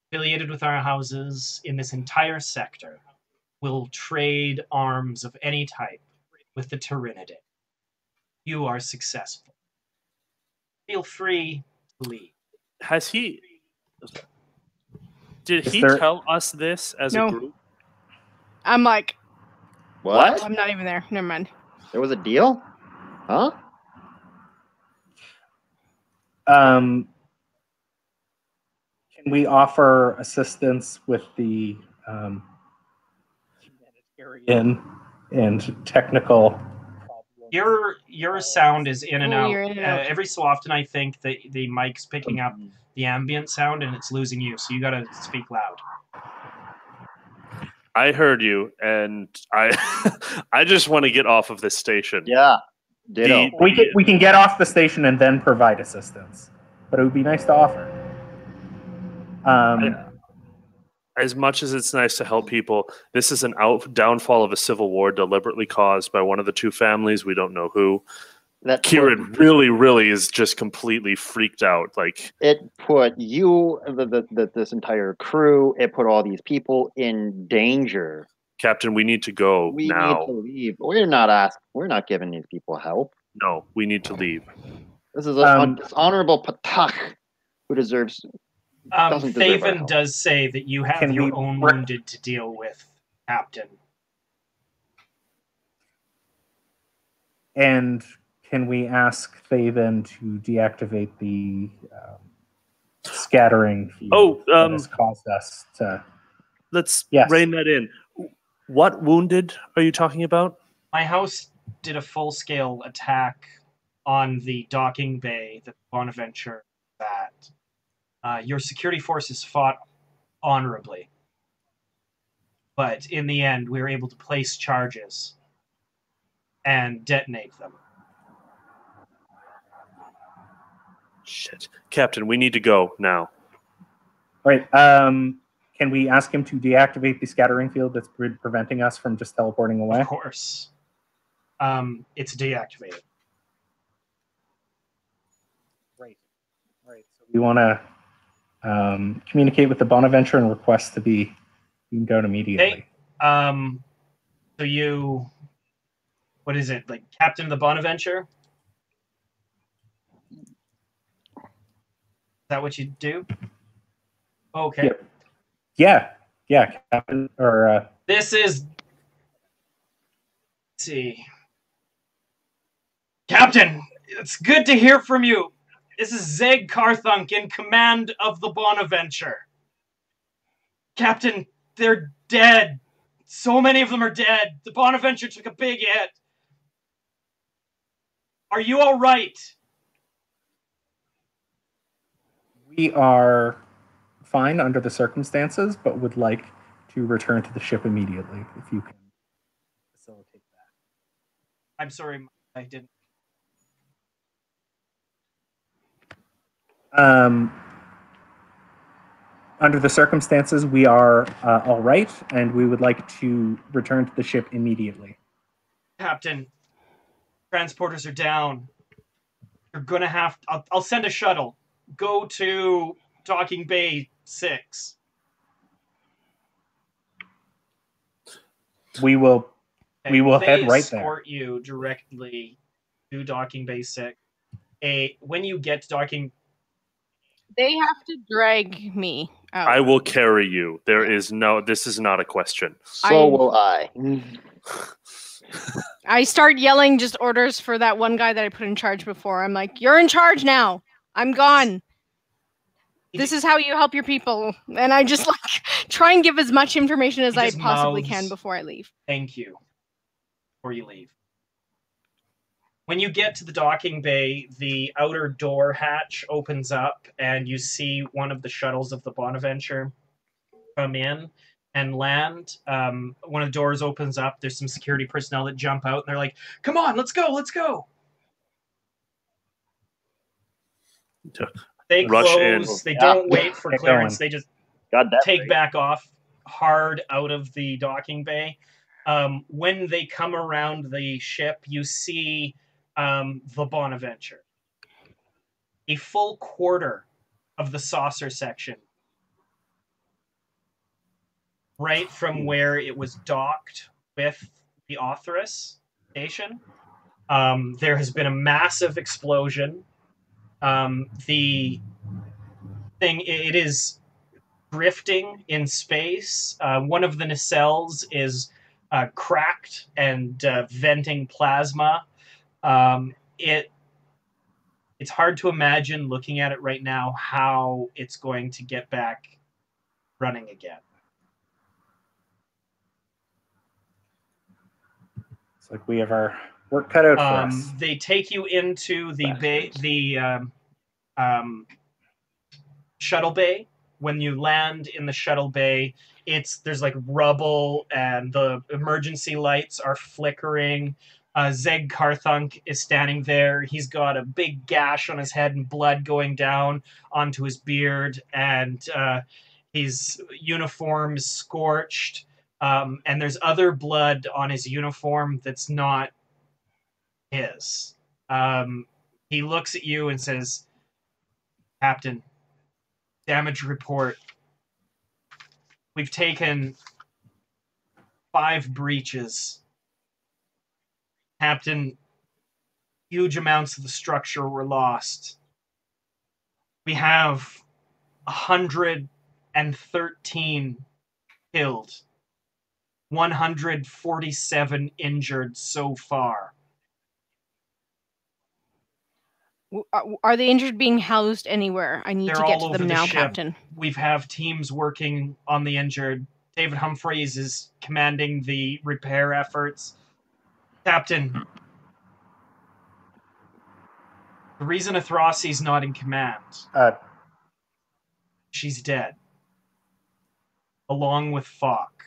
affiliated with our houses in this entire sector will trade arms of any type with the Tyranidae. You are successful. Feel free to leave." Has he... Did Is he there- tell us this as No. a group? I'm like, What? I'm not even there. Never mind. There was a deal? Huh? Can we offer assistance with the humanitarian and technical problems? Your sound is in and Oh, out. you're in and out. Every so often, I think that the mic's picking up the ambient sound and it's losing you, so you got to speak loud. I heard you, and I just want to get off of this station. Yeah. Ditto. We can get off the station and then provide assistance, but it would be nice to offer. As much as it's nice to help people, this is an downfall of a civil war deliberately caused by one of the 2 families. We don't know who. That Kieran really is just completely freaked out. Like, it put you, this entire crew, it put all these people in danger. Captain, we need to go We now. need to leave. We're not giving these people help. No, we need to leave. This is a dishonorable Patach who deserves. Doesn't deserve our Thaven help. does say that you have Can your we own work- wounded to deal with, Captain. And can we ask Thaven to deactivate the scattering field that has caused us to... Let's Yes. rein that in. What wounded are you talking about? My house did a full-scale attack on the docking bay that Bonaventure was at. Your security forces fought honorably. But in the end, we were able to place charges and detonate them. Shit. Captain, we need to go now. All right. Can we ask him to deactivate the scattering field that's preventing us from just teleporting away? Of course. It's deactivated. Right. So we want to communicate with the Bonaventure and request to be beamed out immediately. Okay. So you, what is it, like Captain of the Bonaventure? Is that what you do? Okay. Yep. Yeah, Captain, or This is. Let's see. Captain, it's good to hear from you. This is Zeg Carthunk in command of the Bonaventure. Captain, they're dead. So many of them are dead. The Bonaventure took a big hit. Are you all right? We are fine under the circumstances, but would like to return to the ship immediately, if you can facilitate that. I'm sorry, I didn't. Under the circumstances, we are all right, and we would like to return to the ship immediately. Captain, transporters are down. You're gonna have to, I'll send a shuttle. Go to Docking Bay 6. We will head right there. Escort you directly to Docking Bay 6. When you get to Docking, They have to drag me out. I will carry you. This is not a question. So will I. I start yelling just orders for that one guy that I put in charge before. I'm like, you're in charge now. I'm gone. This is how you help your people. And I just try and give as much information as I possibly can before I leave. Thank you. Before you leave. When you get to the docking bay, the outer door hatch opens up and you see one of the shuttles of the Bonaventure come in and land. One of the doors opens up. There's some security personnel that jump out and they're like, come on, let's go, let's go. They Rush close. in. They don't wait for Get clearance. going. They just Got that take right. back off hard out of the docking bay. When they come around the ship, you see the Bonaventure. A full quarter of the saucer section, right from where it was docked with the Authoress station. There has been a massive explosion. The thing, it is drifting in space. One of the nacelles is cracked and venting plasma. It's hard to imagine looking at it right now how it's going to get back running again. It's like we have our work cut out for us. They take you into the bay, shuttle bay. When you land in the shuttle bay, there's like rubble and the emergency lights are flickering. Zeg Karthunk is standing there. He's got a big gash on his head and blood going down onto his beard, and his uniform is scorched. And there's other blood on his uniform that's not his. He looks at you and says, Captain, damage report. We've taken 5 breaches. Captain, huge amounts of the structure were lost. We have 113 killed, 147 injured so far. Are the injured being housed anywhere? I need They're to get all to over them the now, ship. Captain. We have teams working on the injured. David Humphreys is commanding the repair efforts. Captain, the reason Athrosi's not in command, she's dead. Along with Falk.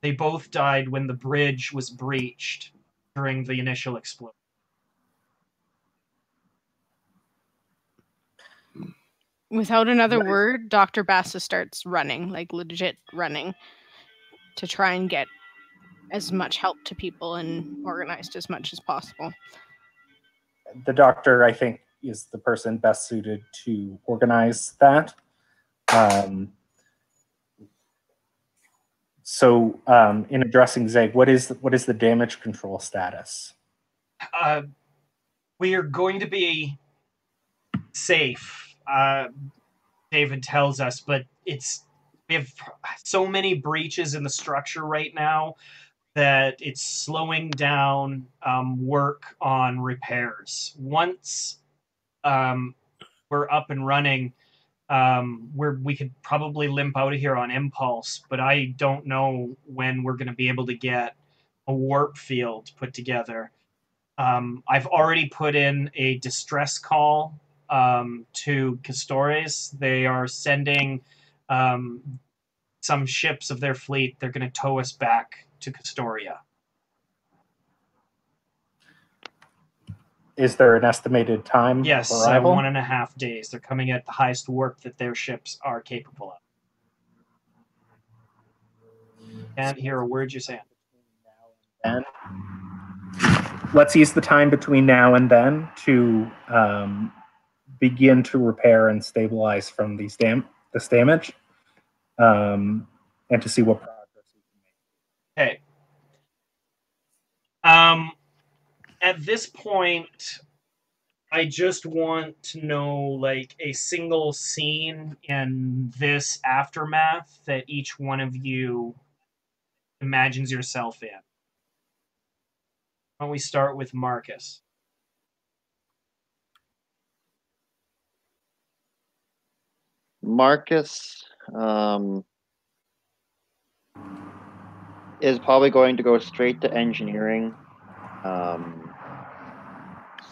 They both died when the bridge was breached during the initial explosion. Without another word, Dr. Bassa starts running, like legit running, to try and get as much help to people and organized as much as possible. The doctor, I think, is the person best suited to organize that. So, in addressing Zeg, what is the damage control status? We are going to be safe, David tells us, but we have so many breaches in the structure right now that it's slowing down work on repairs. Once we're up and running, where we could probably limp out of here on impulse, but I don't know when we're going to be able to get a warp field put together. I've already put in a distress call to Castores. They are sending some ships of their fleet. They're going to tow us back to Castoria. Is there an estimated time Yes, of arrival? 1.5 days. They're coming at the highest warp that their ships are capable of. Can't hear a word you're saying. And let's use the time between now and then to begin to repair and stabilize from this damage, and to see what progress we can make. Okay. At this point, I just want to know like a single scene in this aftermath that each one of you imagines yourself in. Why don't we start with Marcus? Marcus is probably going to go straight to engineering.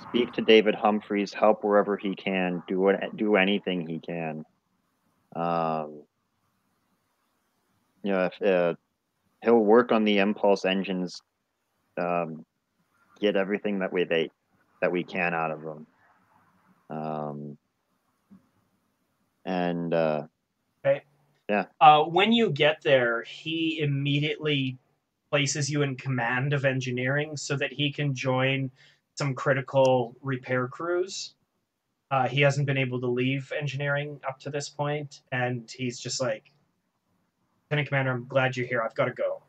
Speak to David Humphreys, help wherever he can, do anything he can. If he'll work on the impulse engines, get everything that we can out of them. Okay. Yeah. When you get there, he immediately places you in command of engineering so that he can join some critical repair crews. He hasn't been able to leave engineering up to this point, and he's just like, Lieutenant Commander, I'm glad you're here. I've got to go.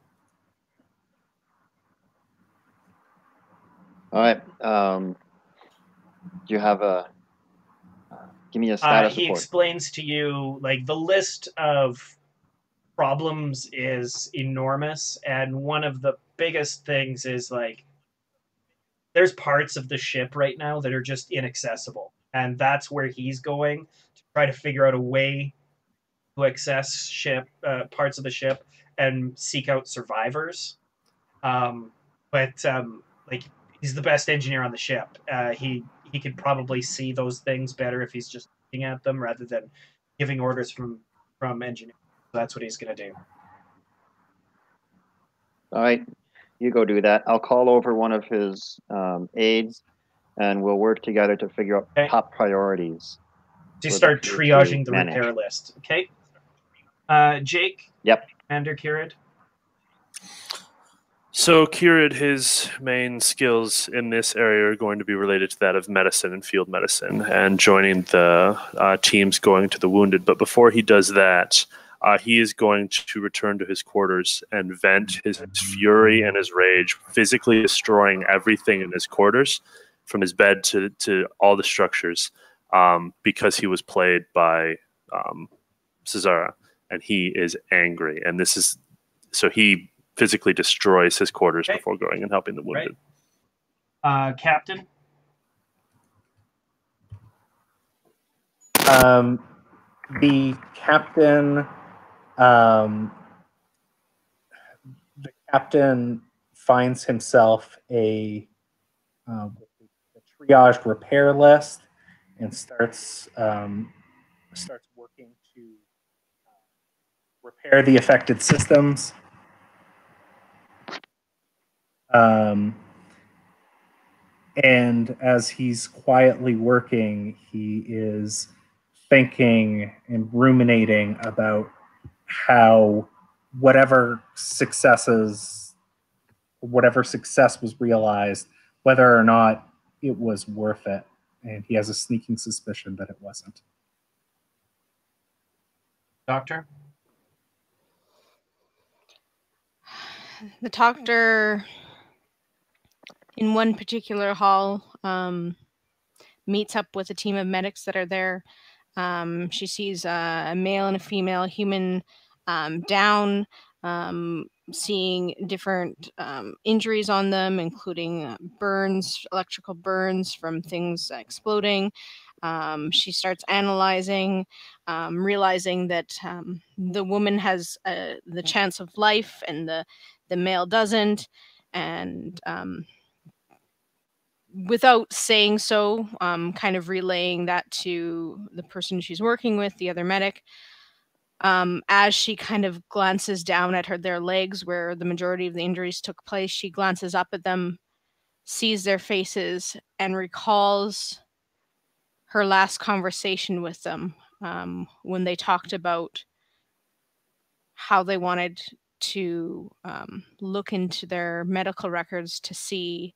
All right. Do you have give me a status He report. explains to you, like, the list of problems is enormous, and one of the biggest things is, like, there's parts of the ship right now that are just inaccessible, and that's where he's going to try to figure out a way to access parts of the ship and seek out survivors. Like, he's the best engineer on the ship. He could probably see those things better if he's just looking at them rather than giving orders from engineering. So that's what he's going to do. All right, you go do that. I'll call over one of his aides, and we'll work together to figure out top priorities. So you start triaging the repair list. Okay. Jake? Yep. Commander Kirid? So Kirid, his main skills in this area are going to be related to that of medicine and field medicine and joining the teams going to the wounded. But before he does that, he is going to return to his quarters and vent his fury and his rage, physically destroying everything in his quarters, from his bed to all the structures, because he was played by Cesara, and he is angry. And this is so he physically destroys his quarters before going and helping the wounded. Right. Captain? The captain finds himself a triaged repair list and starts working to repair the affected systems. And as he's quietly working, he is thinking and ruminating about how whatever success was realized, whether or not it was worth it. And he has a sneaking suspicion that it wasn't. Doctor? The doctor, in one particular hall, meets up with a team of medics that are there. She sees a male and a female human down, seeing different injuries on them, including burns, electrical burns from things exploding. She starts analyzing, realizing that the woman has the chance of life and the male doesn't. And without saying so, kind of relaying that to the person she's working with, the other medic. As she kind of glances down at their legs where the majority of the injuries took place, she glances up at them, sees their faces, and recalls her last conversation with them, when they talked about how they wanted to look into their medical records to see,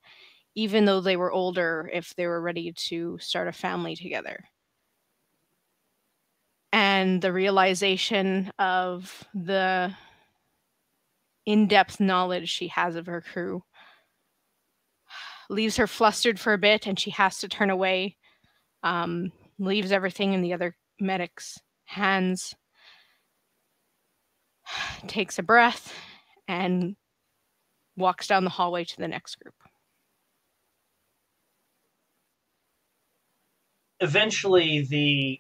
even though they were older, if they were ready to start a family together. And the realization of the in-depth knowledge she has of her crew leaves her flustered for a bit, and she has to turn away, leaves everything in the other medic's hands, takes a breath, and walks down the hallway to the next group. Eventually, the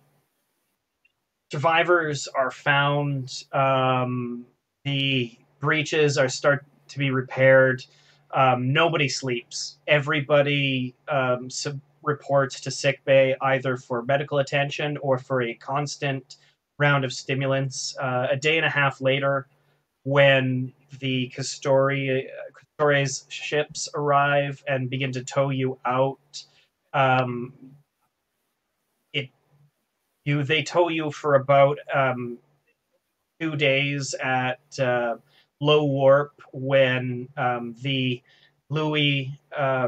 survivors are found. The breaches are start to be repaired. Nobody sleeps. Everybody reports to sickbay either for medical attention or for a constant round of stimulants. A day and a half later, when the Castore's ships arrive and begin to tow you out, they tow you for about 2 days at low warp when the Louis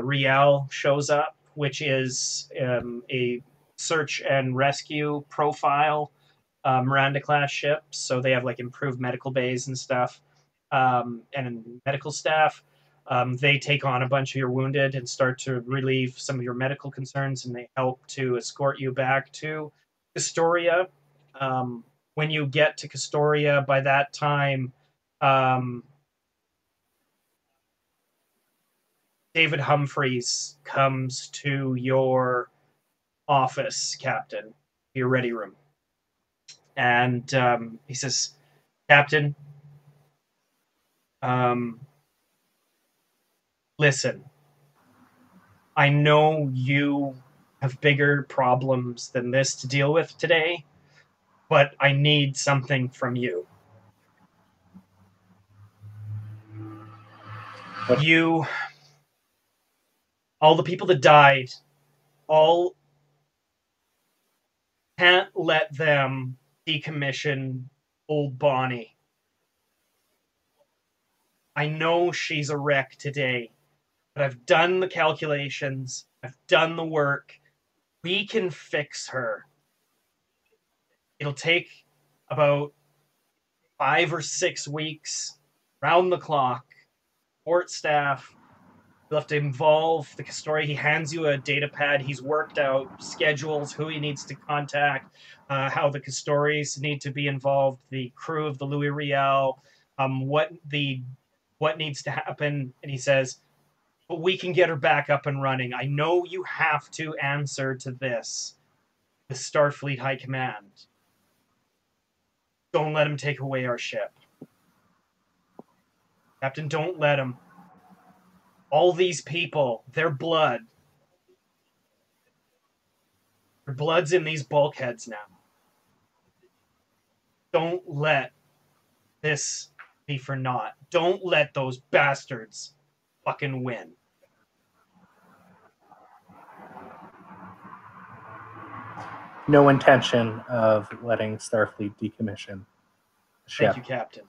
Riel shows up, which is a search and rescue profile Miranda class ship. So they have like improved medical bays and stuff, and medical staff. They take on a bunch of your wounded and start to relieve some of your medical concerns, and they help to escort you back to Castoria. When you get to Castoria, by that time, David Humphreys comes to your office, Captain, your ready room. And he says, Captain, listen, I know you have bigger problems than this to deal with today, but I need something from you. You, all the people that died, all can't let them decommission old Bonnie. I know she's a wreck today, but I've done the calculations. I've done the work. We can fix her. It'll take about 5 or 6 weeks, round the clock, port staff. You'll have to involve the Castori. He hands you a data pad. He's worked out schedules, who he needs to contact, how the Castoris need to be involved, the crew of the Louis Riel, what needs to happen. And he says, but we can get her back up and running. I know you have to answer to this, the Starfleet High Command. Don't let him take away our ship. Captain, don't let him. All these people, their blood's in these bulkheads now. Don't let this be for naught. Don't let those bastards fucking win. No intention of letting Starfleet decommission the ship. Thank you, Captain.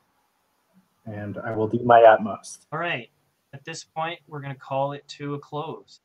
And I will do my utmost. All right. At this point, we're going to call it to a close.